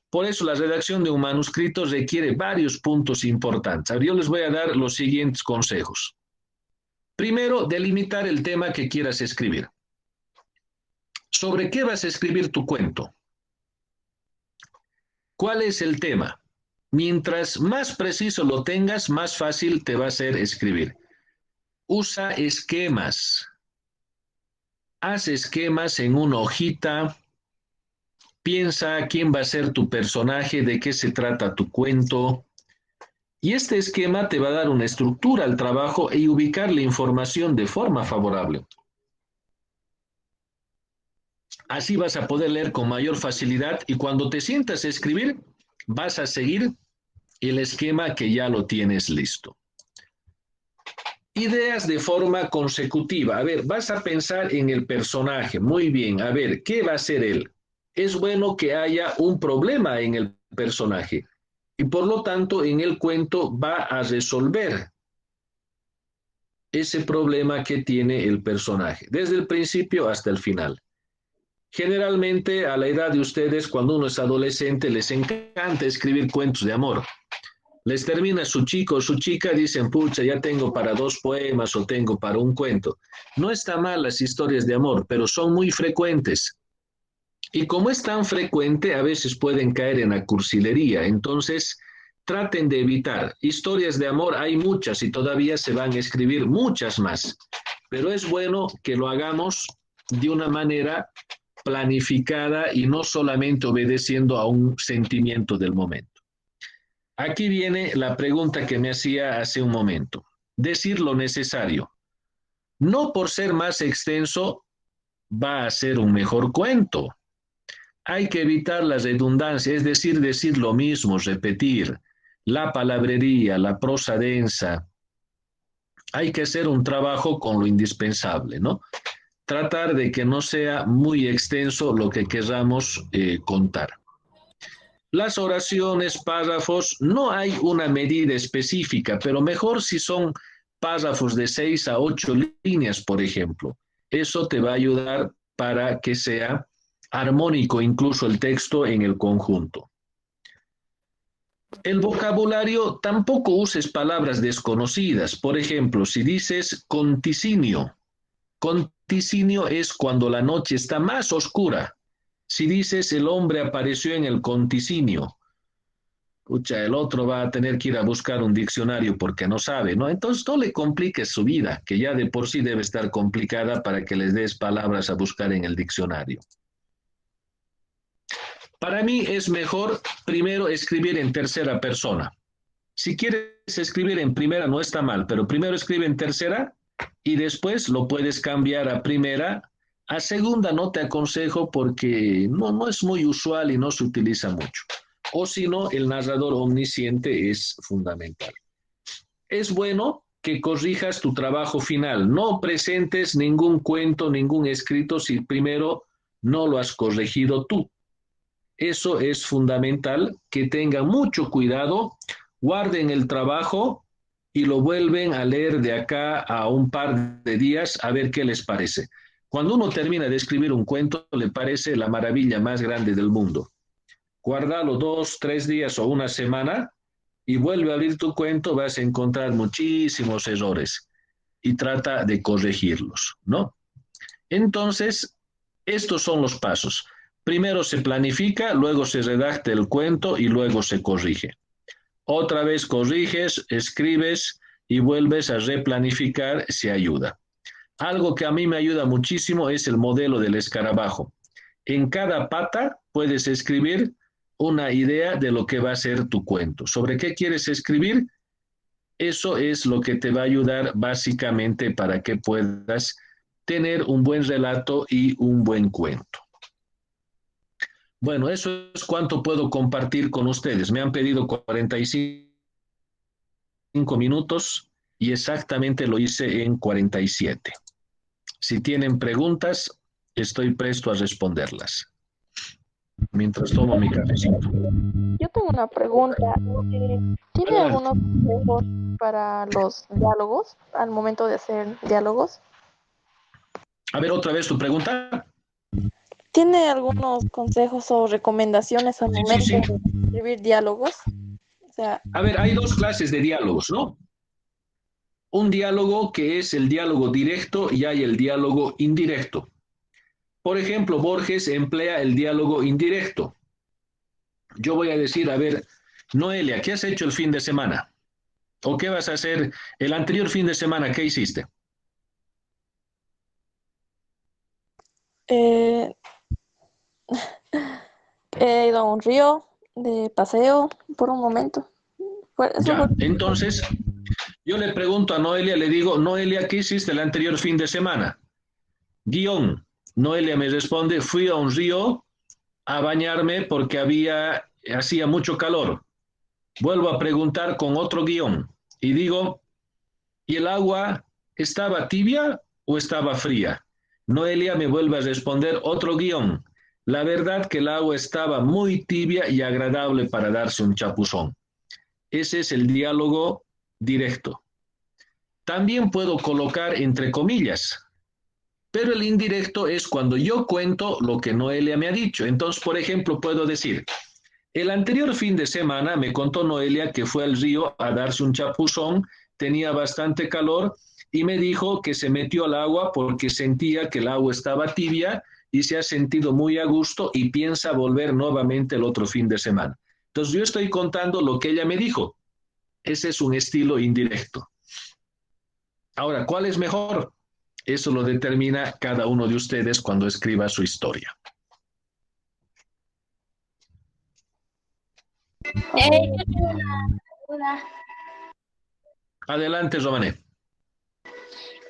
Por eso la redacción de un manuscrito requiere varios puntos importantes. Ahora, yo les voy a dar los siguientes consejos. Primero, delimitar el tema que quieras escribir. ¿Sobre qué vas a escribir tu cuento? ¿Cuál es el tema? Mientras más preciso lo tengas, más fácil te va a ser escribir. Usa esquemas. Haz esquemas en una hojita. Piensa quién va a ser tu personaje, de qué se trata tu cuento. Y este esquema te va a dar una estructura al trabajo y ubicar la información de forma favorable. Así vas a poder leer con mayor facilidad y cuando te sientas a escribir, vas a seguir el esquema que ya lo tienes listo. Ideas de forma consecutiva. A ver, vas a pensar en el personaje. Muy bien, a ver, ¿qué va a hacer él? Es bueno que haya un problema en el personaje. Y por lo tanto, en el cuento va a resolver ese problema que tiene el personaje, desde el principio hasta el final. Generalmente, a la edad de ustedes, cuando uno es adolescente, les encanta escribir cuentos de amor. Les termina su chico o su chica, dicen, pucha, ya tengo para 2 poemas o tengo para un cuento. No está mal las historias de amor, pero son muy frecuentes. Y como es tan frecuente, a veces pueden caer en la cursilería. Entonces, traten de evitar. Historias de amor hay muchas y todavía se van a escribir muchas más. Pero es bueno que lo hagamos de una manera planificada y no solamente obedeciendo a un sentimiento del momento. Aquí viene la pregunta que me hacía hace un momento. Decir lo necesario. No por ser más extenso va a ser un mejor cuento. Hay que evitar la redundancia, es decir lo mismo, repetir, la palabrería, la prosa densa. Hay que hacer un trabajo con lo indispensable, ¿no? Tratar de que no sea muy extenso lo que queramos contar. Las oraciones, párrafos, no hay una medida específica, pero mejor si son párrafos de 6 a 8 líneas, por ejemplo. Eso te va a ayudar para que sea armónico incluso el texto en el conjunto. El vocabulario, tampoco uses palabras desconocidas. Por ejemplo, si dices conticinio es cuando la noche está más oscura. Si dices el hombre apareció en el conticinio, pucha, el otro va a tener que ir a buscar un diccionario porque no sabe, ¿no? Entonces no le compliques su vida, que ya de por sí debe estar complicada para que les des palabras a buscar en el diccionario. Para mí es mejor primero escribir en tercera persona. Si quieres escribir en primera no está mal, pero primero escribe en tercera y después lo puedes cambiar a primera. A segunda no te aconsejo porque no es muy usual y no se utiliza mucho. O si no, el narrador omnisciente es fundamental. Es bueno que corrijas tu trabajo final. No presentes ningún cuento, ningún escrito si primero no lo has corregido tú. Eso es fundamental, que tengan mucho cuidado, guarden el trabajo y lo vuelven a leer de acá a un par de días a ver qué les parece. Cuando uno termina de escribir un cuento, le parece la maravilla más grande del mundo. Guárdalo 2, 3 días o una semana y vuelve a abrir tu cuento, vas a encontrar muchísimos errores y trata de corregirlos, ¿no? Entonces, estos son los pasos. Primero se planifica, luego se redacta el cuento y luego se corrige. Otra vez corriges, escribes y vuelves a replanificar si ayuda. Algo que a mí me ayuda muchísimo es el modelo del escarabajo. En cada pata puedes escribir una idea de lo que va a ser tu cuento. ¿Sobre qué quieres escribir? Eso es lo que te va a ayudar básicamente para que puedas tener un buen relato y un buen cuento. Bueno, eso es cuanto puedo compartir con ustedes. Me han pedido 45 minutos y exactamente lo hice en 47. Si tienen preguntas, estoy presto a responderlas. Mientras tomo mi cafecito.
Yo tengo una pregunta. ¿Tiene algunos consejos para los diálogos al momento de hacer diálogos?
A ver, otra vez tu pregunta.
¿Tiene algunos consejos o recomendaciones al momento de escribir diálogos? O sea,
A ver, hay dos clases de diálogos, ¿no? Un diálogo que es el diálogo directo y hay el diálogo indirecto. Por ejemplo, Borges emplea el diálogo indirecto. Yo voy a decir, a ver, Noelia, ¿qué has hecho el fin de semana? ¿O qué vas a hacer el anterior fin de semana? ¿Qué hiciste?
he ido a un río de paseo por un momento.
Ya, entonces, yo le pregunto a Noelia, le digo, Noelia, ¿qué hiciste el anterior fin de semana? Guión. Noelia me responde, fui a un río a bañarme porque hacía mucho calor. Vuelvo a preguntar con otro guión y digo, ¿y el agua estaba tibia o estaba fría? Noelia me vuelve a responder otro guión. La verdad que el agua estaba muy tibia y agradable para darse un chapuzón. Ese es el diálogo directo. También puedo colocar entre comillas, pero el indirecto es cuando yo cuento lo que Noelia me ha dicho. Entonces, por ejemplo, puedo decir, el anterior fin de semana me contó Noelia que fue al río a darse un chapuzón, tenía bastante calor y me dijo que se metió al agua porque sentía que el agua estaba tibia y se ha sentido muy a gusto y piensa volver nuevamente el otro fin de semana. Entonces, yo estoy contando lo que ella me dijo. Ese es un estilo indirecto. Ahora, ¿cuál es mejor? Eso lo determina cada uno de ustedes cuando escriba su historia.
Yo tengo una duda.
Adelante, Romané.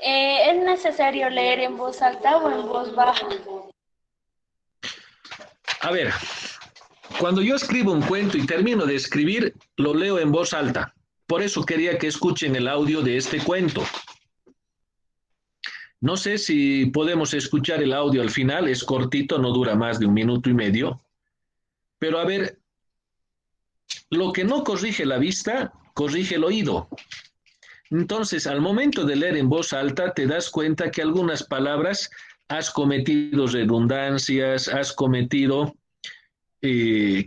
¿Es necesario leer en voz alta o en voz baja?
A ver, cuando yo escribo un cuento y termino de escribir, lo leo en voz alta. Por eso quería que escuchen el audio de este cuento. No sé si podemos escuchar el audio al final, es cortito, no dura más de 1 minuto y medio. Pero a ver, lo que no corrige la vista, corrige el oído. Entonces, al momento de leer en voz alta, te das cuenta que algunas palabras has cometido redundancias,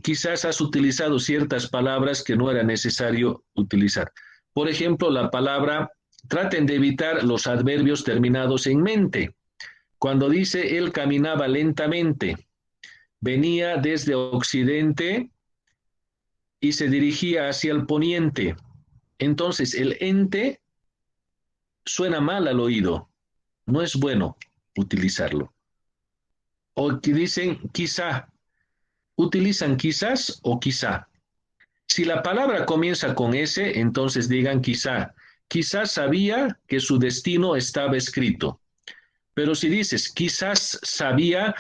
quizás has utilizado ciertas palabras que no era necesario utilizar. Por ejemplo, la palabra, traten de evitar los adverbios terminados en mente. Cuando dice, él caminaba lentamente, venía desde occidente y se dirigía hacia el poniente. Entonces, el ente suena mal al oído. No es bueno utilizarlo. O que dicen quizá. Utilizan quizás o quizá. Si la palabra comienza con S, entonces digan quizá. Quizás sabía que su destino estaba escrito. Pero si dices quizás sabía,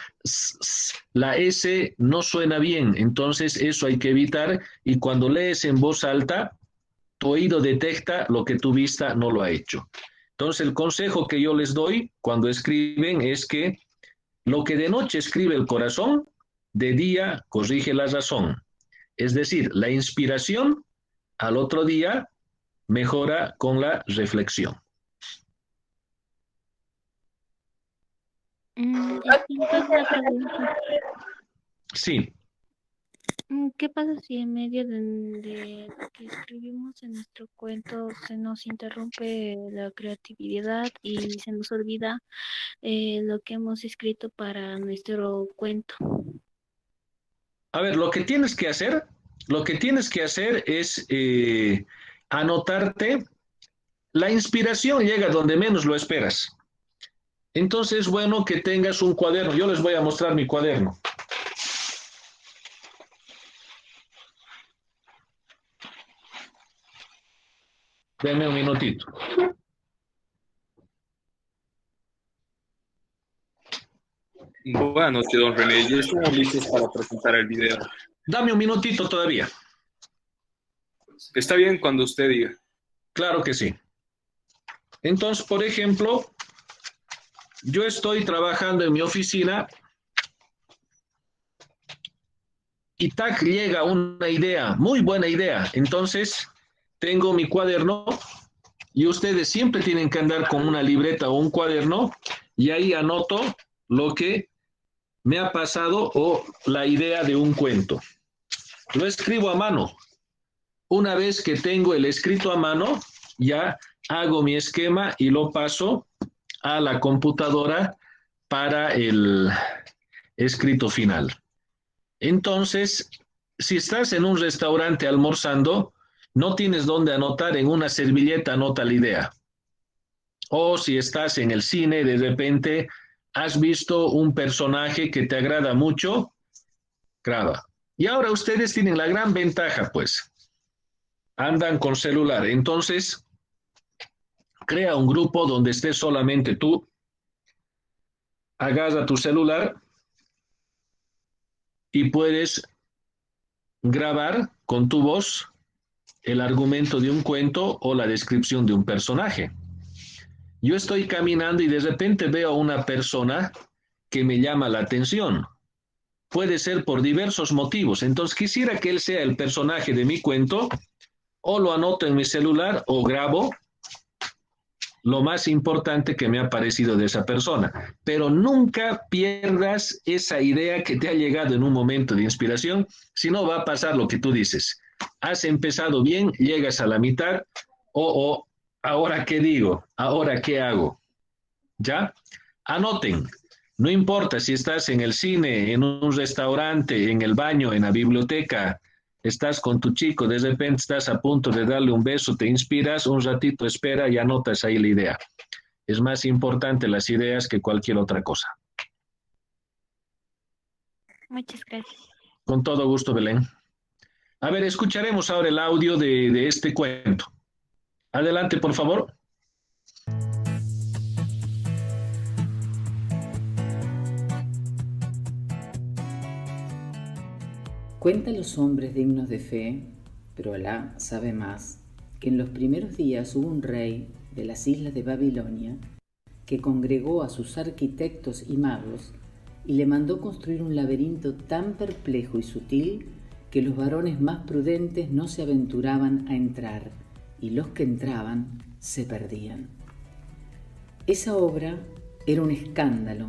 la S no suena bien. Entonces eso hay que evitar. Y cuando lees en voz alta, tu oído detecta lo que tu vista no lo ha hecho. Entonces el consejo que yo les doy cuando escriben es que lo que de noche escribe el corazón, de día corrige la razón. Es decir, la inspiración al otro día mejora con la reflexión.
Entonces, una pregunta.
Sí.
¿Qué pasa si en medio de lo que escribimos en nuestro cuento se nos interrumpe la creatividad y se nos olvida lo que hemos escrito para nuestro cuento?
A ver, lo que tienes que hacer es anotarte. La inspiración llega donde menos lo esperas. Entonces es bueno que tengas un cuaderno. Yo les voy a mostrar mi cuaderno. Denme un minutito.
Buenas noches, don René. Ya estamos listos para presentar el video.
Dame un minutito todavía.
Está bien cuando usted diga.
Claro que sí. Entonces, por ejemplo, yo estoy trabajando en mi oficina y tac, llega una idea, muy buena idea. Entonces, tengo mi cuaderno y ustedes siempre tienen que andar con una libreta o un cuaderno y ahí anoto lo que me ha pasado o la idea de un cuento. Lo escribo a mano. Una vez que tengo el escrito a mano, ya hago mi esquema y lo paso a la computadora para el escrito final. Entonces, si estás en un restaurante almorzando, no tienes dónde anotar, en una servilleta anota la idea. O si estás en el cine, de repente has visto un personaje que te agrada mucho, graba. Y ahora ustedes tienen la gran ventaja, pues, andan con celular. Entonces, crea un grupo donde estés solamente tú, agarra tu celular y puedes grabar con tu voz el argumento de un cuento o la descripción de un personaje. Yo estoy caminando y de repente veo a una persona que me llama la atención. Puede ser por diversos motivos. Entonces quisiera que él sea el personaje de mi cuento, o lo anoto en mi celular o grabo lo más importante que me ha parecido de esa persona. Pero nunca pierdas esa idea que te ha llegado en un momento de inspiración, si no va a pasar lo que tú dices. Has empezado bien, llegas a la mitad, ¿ahora qué digo? ¿Ahora qué hago? ¿Ya? Anoten. No importa si estás en el cine, en un restaurante, en el baño, en la biblioteca, estás con tu chico, de repente estás a punto de darle un beso, te inspiras, un ratito espera y anotas ahí la idea. Es más importante las ideas que cualquier otra cosa.
Muchas gracias.
Con todo gusto, Belén. A ver, escucharemos ahora el audio de este cuento. Adelante, por favor.
Cuentan los hombres dignos de fe, pero Alá sabe más, que en los primeros días hubo un rey de las islas de Babilonia que congregó a sus arquitectos y magos y le mandó construir un laberinto tan perplejo y sutil que los varones más prudentes no se aventuraban a entrar y los que entraban se perdían. Esa obra era un escándalo,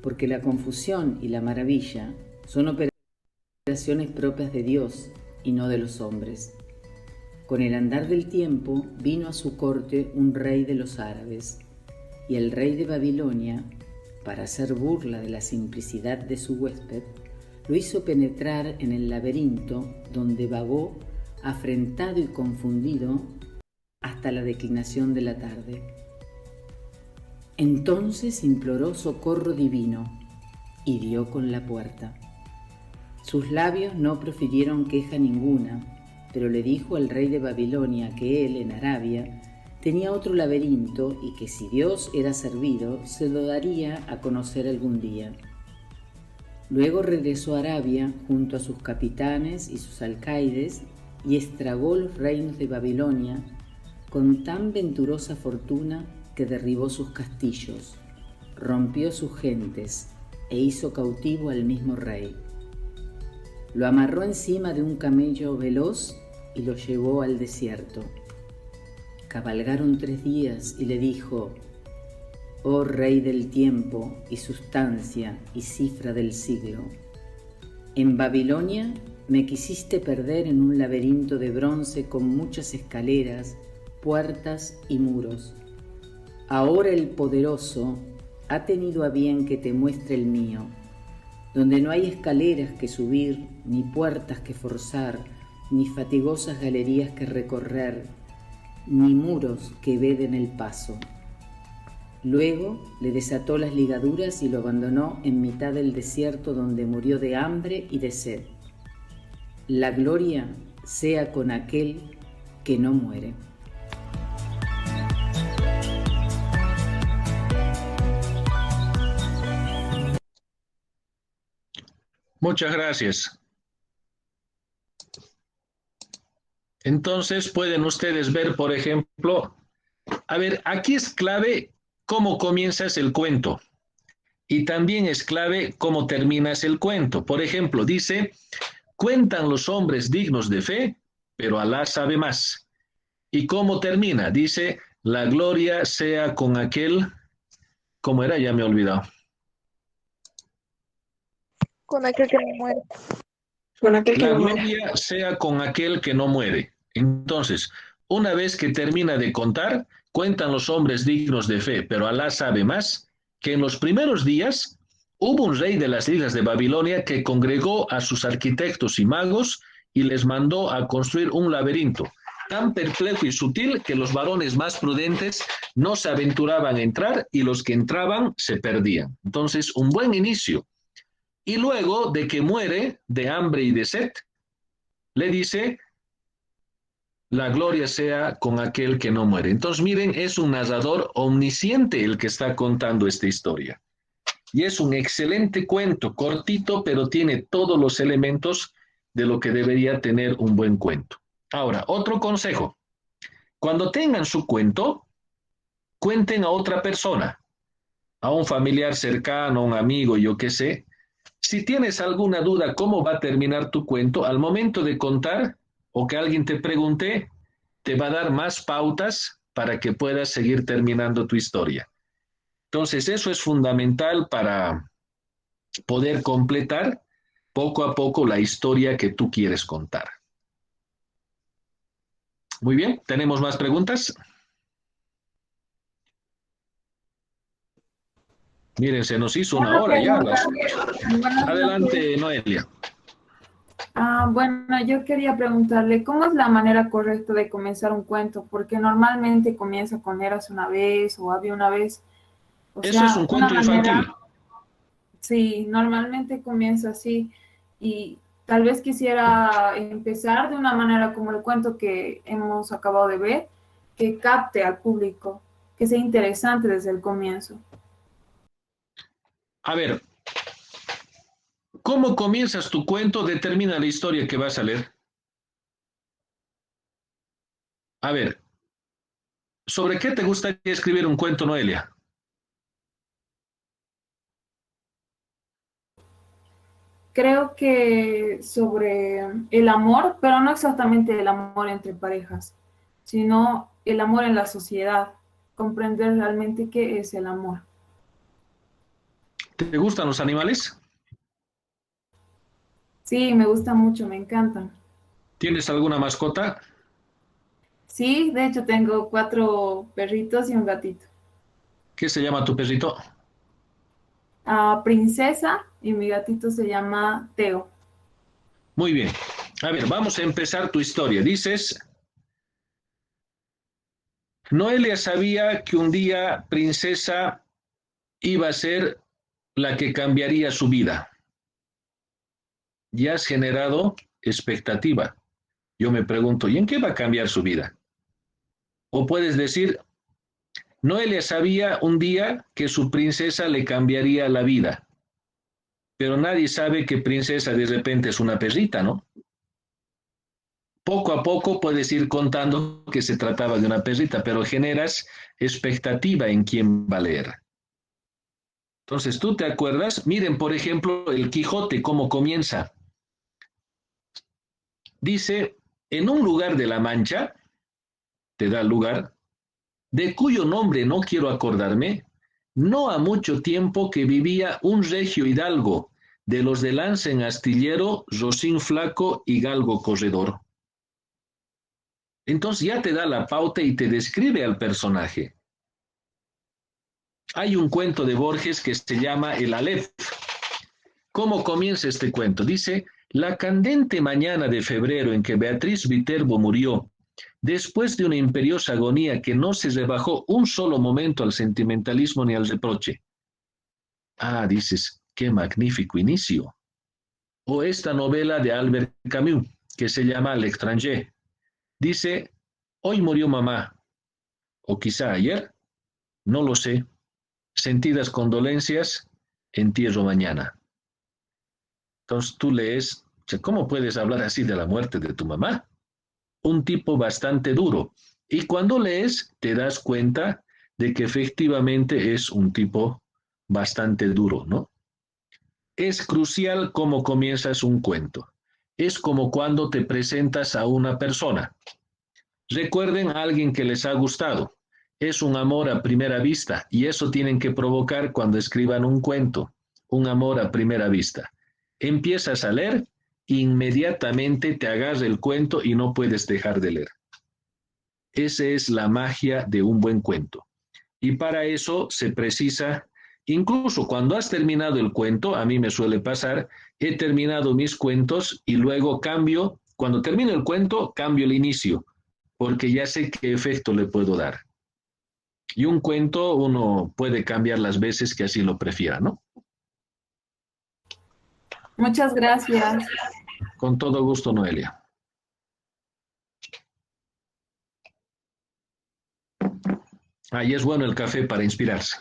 porque la confusión y la maravilla son operaciones propias de Dios y no de los hombres. Con el andar del tiempo vino a su corte un rey de los árabes, y el rey de Babilonia, para hacer burla de la simplicidad de su huésped, lo hizo penetrar en el laberinto, donde vagó afrentado y confundido hasta la declinación de la tarde. Entonces imploró socorro divino y dio con la puerta. Sus labios no profirieron queja ninguna, pero le dijo al rey de Babilonia que él, en Arabia, tenía otro laberinto y que si Dios era servido, se lo daría a conocer algún día. Luego regresó a Arabia junto a sus capitanes y sus alcaides y estragó los reinos de Babilonia con tan venturosa fortuna que derribó sus castillos, rompió sus gentes e hizo cautivo al mismo rey. lo amarró encima de un camello veloz y lo llevó al desierto. Cabalgaron 3 días y le dijo: «Oh Rey del tiempo y sustancia y cifra del siglo, en Babilonia me quisiste perder en un laberinto de bronce con muchas escaleras, puertas y muros. Ahora el poderoso ha tenido a bien que te muestre el mío, donde no hay escaleras que subir, ni puertas que forzar, ni fatigosas galerías que recorrer, ni muros que veden el paso». Luego le desató las ligaduras y lo abandonó en mitad del desierto, donde murió de hambre y de sed. La gloria sea con aquel que no muere.
Muchas gracias. Entonces pueden ustedes ver, por ejemplo, a ver, aquí es clave cómo comienzas el cuento y también es clave cómo terminas el cuento. Por ejemplo, dice: cuentan los hombres dignos de fe, pero Alá sabe más. ¿Y cómo termina? Dice: la gloria sea con aquel, ¿cómo era? Ya me he olvidado.
Con aquel que no muere. Con aquel que
La
no muere.
gloria sea con aquel que no muere. Entonces, una vez que termina de contar, cuentan los hombres dignos de fe, pero Alá sabe más, que en los primeros días hubo un rey de las islas de Babilonia que congregó a sus arquitectos y magos y les mandó a construir un laberinto tan perplejo y sutil que los varones más prudentes no se aventuraban a entrar y los que entraban se perdían. Entonces, un buen inicio. Y luego de que muere de hambre y de sed, le dice: la gloria sea con aquel que no muere. Entonces, miren, es un narrador omnisciente el que está contando esta historia. Y es un excelente cuento, cortito, pero tiene todos los elementos de lo que debería tener un buen cuento. Ahora, otro consejo. Cuando tengan su cuento, cuenten a otra persona, a un familiar cercano, a un amigo, yo qué sé. Si tienes alguna duda cómo va a terminar tu cuento, al momento de contar o que alguien te pregunte, te va a dar más pautas para que puedas seguir terminando tu historia. Entonces, eso es fundamental para poder completar poco a poco la historia que tú quieres contar. Muy bien, ¿tenemos más preguntas? Miren, se nos hizo una hora ya. Adelante, Noelia.
Bueno, yo quería preguntarle, ¿cómo es la manera correcta de comenzar un cuento? Porque normalmente comienza con Érase una vez o Había una vez.
Eso es un cuento infantil.
Sí, normalmente comienza así. Y tal vez quisiera empezar de una manera como el cuento que hemos acabado de ver, que capte al público, que sea interesante desde el comienzo.
A ver, ¿cómo comienzas tu cuento? Determina la historia que vas a leer. A ver, ¿sobre qué te gustaría escribir un cuento, Noelia?
Creo que sobre el amor, pero no exactamente el amor entre parejas, sino el amor en la sociedad, comprender realmente qué es el amor.
¿Te gustan los animales?
Sí, me gusta mucho, me encantan.
¿Tienes alguna mascota?
Sí, de hecho tengo 4 perritos y un gatito.
¿Qué se llama tu perrito?
Princesa y mi gatito se llama Teo.
Muy bien. A ver, vamos a empezar tu historia. Dices: Noelia sabía que un día Princesa iba a ser la que cambiaría su vida. Ya has generado expectativa. Yo me pregunto, ¿y en qué va a cambiar su vida? O puedes decir: Noelia sabía un día que su princesa le cambiaría la vida, pero nadie sabe que Princesa de repente es una perrita, ¿no? Poco a poco puedes ir contando que se trataba de una perrita, pero generas expectativa en quién va a leer. Entonces, ¿tú te acuerdas? Miren, por ejemplo, el Quijote, cómo comienza. Dice, en un lugar de La Mancha, te da el lugar, de cuyo nombre no quiero acordarme, no ha mucho tiempo que vivía un regio hidalgo, de los de lanza en astillero, rocín flaco y galgo corredor. Entonces ya te da la pauta y te describe al personaje. Hay un cuento de Borges que se llama El Aleph. ¿Cómo comienza este cuento? Dice, la candente mañana de febrero en que Beatriz Viterbo murió, después de una imperiosa agonía que no se rebajó un solo momento al sentimentalismo ni al reproche. Ah, dices, qué magnífico inicio. O esta novela de Albert Camus, que se llama L'Étranger. Dice, hoy murió mamá, o quizá ayer, no lo sé. Sentidas condolencias, entierro mañana. Entonces tú lees, ¿cómo puedes hablar así de la muerte de tu mamá? Un tipo bastante duro. Y cuando lees, te das cuenta de que efectivamente es un tipo bastante duro, ¿no? Es crucial cómo comienzas un cuento. Es como cuando te presentas a una persona. Recuerden a alguien que les ha gustado. Es un amor a primera vista y eso tienen que provocar cuando escriban un cuento. Un amor a primera vista. Empiezas a leer, inmediatamente te agarra el cuento y no puedes dejar de leer. Esa es la magia de un buen cuento. Y para eso se precisa, incluso cuando has terminado el cuento, a mí me suele pasar, he terminado mis cuentos y luego cambio, cuando termino el cuento, cambio el inicio, porque ya sé qué efecto le puedo dar. Y un cuento uno puede cambiar las veces que así lo prefiera, ¿no?
Muchas gracias.
Con todo gusto, Noelia. Ahí es bueno el café para inspirarse.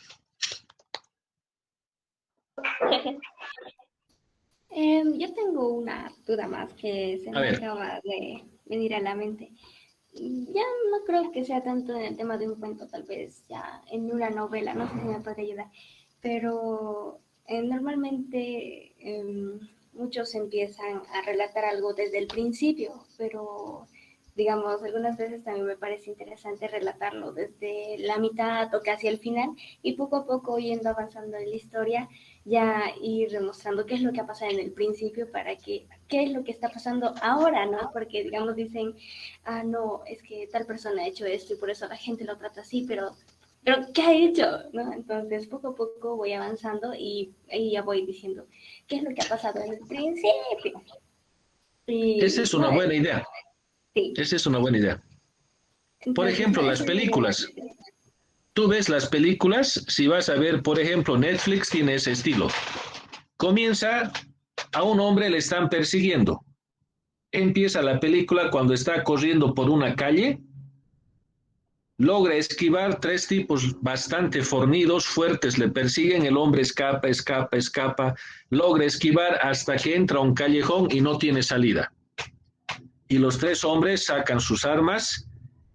Yo tengo una duda más que se me acaba de venir a la mente. Ya no creo que sea tanto en el tema de un cuento, tal vez ya en una novela, no sé si me podría ayudar, pero normalmente muchos empiezan a relatar algo desde el principio, pero digamos, algunas veces también me parece interesante relatarlo desde la mitad o casi el final y poco a poco yendo avanzando en la historia, ya ir demostrando qué es lo que ha pasado en el principio para que, qué es lo que está pasando ahora, ¿no? Porque, digamos, dicen, ah, no, es que tal persona ha hecho esto y por eso la gente lo trata así, pero ¿qué ha hecho? ¿No? Entonces, poco a poco voy avanzando y ya voy diciendo, ¿qué es lo que ha pasado en el principio? Y,
esa es una buena idea.
Sí.
Esa es una buena idea. Por ejemplo, las películas. Tú ves las películas, si vas a ver, por ejemplo, Netflix tiene ese estilo. Comienza, a un hombre le están persiguiendo. Empieza la película cuando está corriendo por una calle, logra esquivar, 3 tipos bastante fornidos, fuertes, le persiguen, el hombre escapa, logra esquivar hasta que entra a un callejón y no tiene salida. Y los 3 hombres sacan sus armas,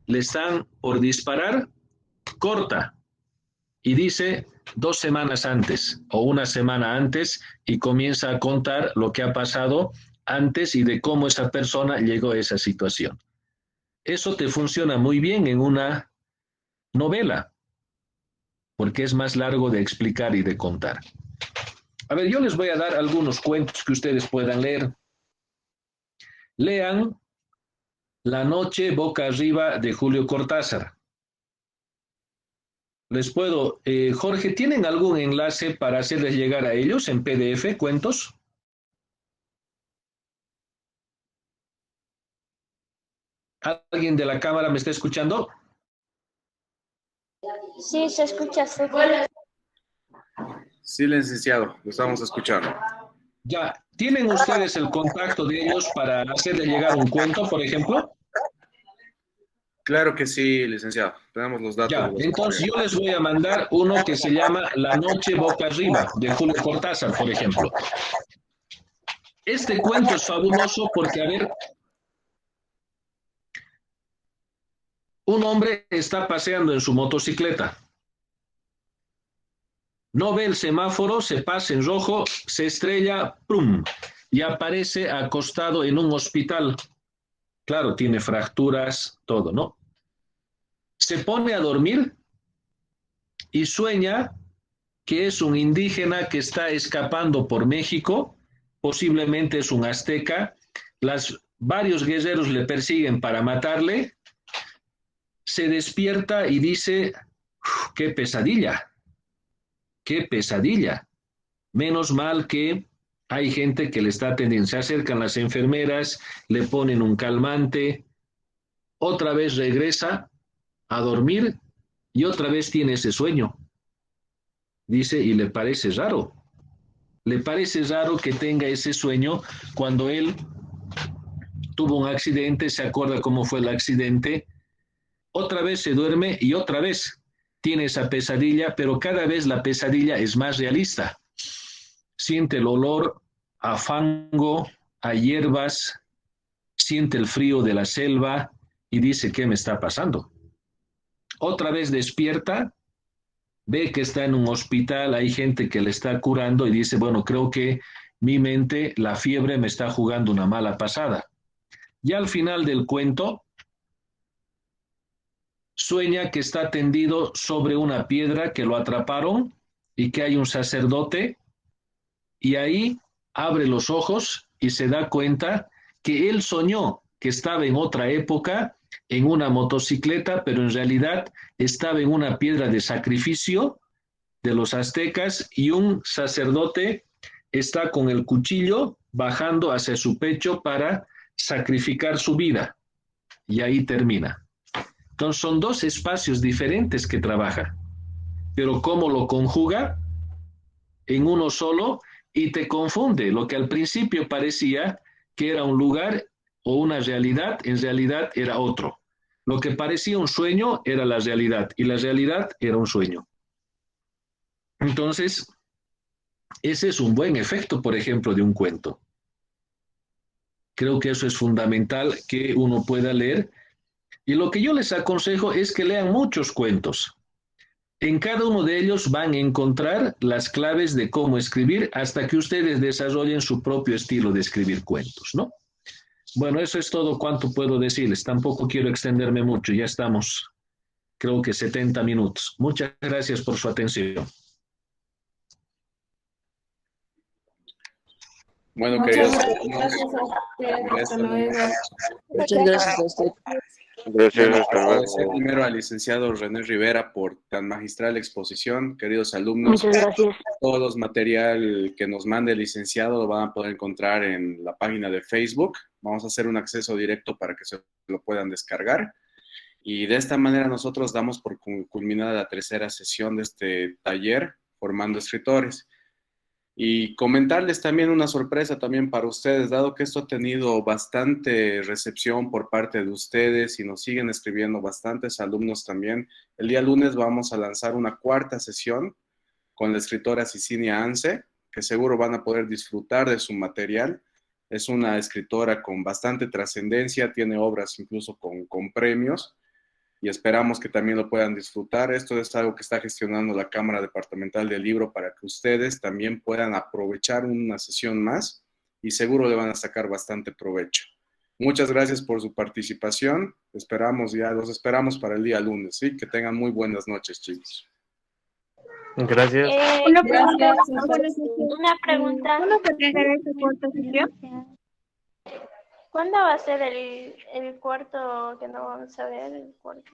le están por disparar, corta y dice 2 semanas antes o 1 semana antes y comienza a contar lo que ha pasado antes y de cómo esa persona llegó a esa situación. Eso te funciona muy bien en una novela, porque es más largo de explicar y de contar. A ver, yo les voy a dar algunos cuentos que ustedes puedan leer. Lean La noche boca arriba de Julio Cortázar. Les puedo, Jorge, ¿tienen algún enlace para hacerles llegar a ellos en PDF, cuentos? ¿Alguien de la cámara me está escuchando?
Sí, se escucha súper.
Sí, licenciado, lo estamos escuchando.
Ya, ¿tienen ustedes el contacto de ellos para hacerles llegar un cuento, por ejemplo?
Claro que sí, licenciado. Tenemos los datos.
Ya, entonces yo les voy a mandar uno que se llama La noche boca arriba, de Julio Cortázar, por ejemplo. Este cuento es fabuloso porque, a ver, un hombre está paseando en su motocicleta. No ve el semáforo, se pasa en rojo, se estrella, ¡prum! Y aparece acostado en un hospital Claro, tiene fracturas, todo, ¿no? Se pone a dormir y sueña que es un indígena que está escapando por México, posiblemente es un azteca, varios guerreros le persiguen para matarle, se despierta y dice, ¡qué pesadilla! ¡Qué pesadilla! Menos mal que hay gente que le está atendiendo, se acercan las enfermeras, le ponen un calmante, otra vez regresa a dormir y otra vez tiene ese sueño. Dice, y le parece raro que tenga ese sueño cuando él tuvo un accidente, se acuerda cómo fue el accidente, otra vez se duerme y otra vez tiene esa pesadilla, pero cada vez la pesadilla es más realista. Siente el olor a fango, a hierbas, siente el frío de la selva y dice, ¿qué me está pasando? Otra vez despierta, ve que está en un hospital, hay gente que le está curando y dice, bueno, creo que mi mente, la fiebre me está jugando una mala pasada. Y al final del cuento, sueña que está tendido sobre una piedra, que lo atraparon y que hay un sacerdote, y ahí abre los ojos y se da cuenta que él soñó que estaba en otra época, en una motocicleta, pero en realidad estaba en una piedra de sacrificio de los aztecas y un sacerdote está con el cuchillo bajando hacia su pecho para sacrificar su vida. Y ahí termina. Entonces son dos espacios diferentes que trabaja, pero cómo lo conjuga en uno solo y te confunde. Lo que al principio parecía que era un lugar o una realidad, en realidad era otro. Lo que parecía un sueño era la realidad y la realidad era un sueño. Entonces, ese es un buen efecto, por ejemplo, de un cuento. Creo que eso es fundamental que uno pueda leer. Y lo que yo les aconsejo es que lean muchos cuentos. En cada uno de ellos van a encontrar las claves de cómo escribir hasta que ustedes desarrollen su propio estilo de escribir cuentos, ¿no? Bueno, eso es todo cuanto puedo decirles. Tampoco quiero extenderme mucho. Ya estamos, creo que 70 minutos. Muchas gracias por su atención.
Bueno,
Muchas
queridos
gracias a ustedes.
Muchas gracias a usted.
Gracias, agradecer primero al licenciado René Rivera por tan magistral exposición. Queridos alumnos,
Muchas gracias.
todos los material que nos mande el licenciado lo van a poder encontrar en la página de Facebook. Vamos a hacer un acceso directo para que se lo puedan descargar. Y de esta manera nosotros damos por culminada la tercera sesión de este taller Formando Escritores. Y comentarles también una sorpresa también para ustedes, dado que esto ha tenido bastante recepción por parte de ustedes y nos siguen escribiendo bastantes alumnos también. El día lunes vamos a lanzar una cuarta sesión con la escritora Cicinia Anse, que seguro van a poder disfrutar de su material. Es una escritora con bastante trascendencia, tiene obras incluso con premios. Y esperamos que también lo puedan disfrutar. Esto es algo que está gestionando la Cámara Departamental del Libro para que ustedes también puedan aprovechar una sesión más y seguro le van a sacar bastante provecho. Muchas gracias por su participación. Los esperamos para el día lunes, ¿sí? Que tengan muy buenas noches, chicos.
Gracias.
Una pregunta.
¿Cuándo se quedará esta cuarta sesión?
¿Cuándo va a ser el cuarto que no vamos a ver? El cuarto.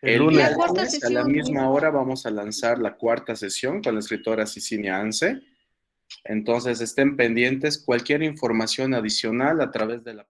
El lunes a la misma hora vamos a lanzar la cuarta sesión con la escritora Cicinia Anse. Entonces estén pendientes. Cualquier información adicional a través de la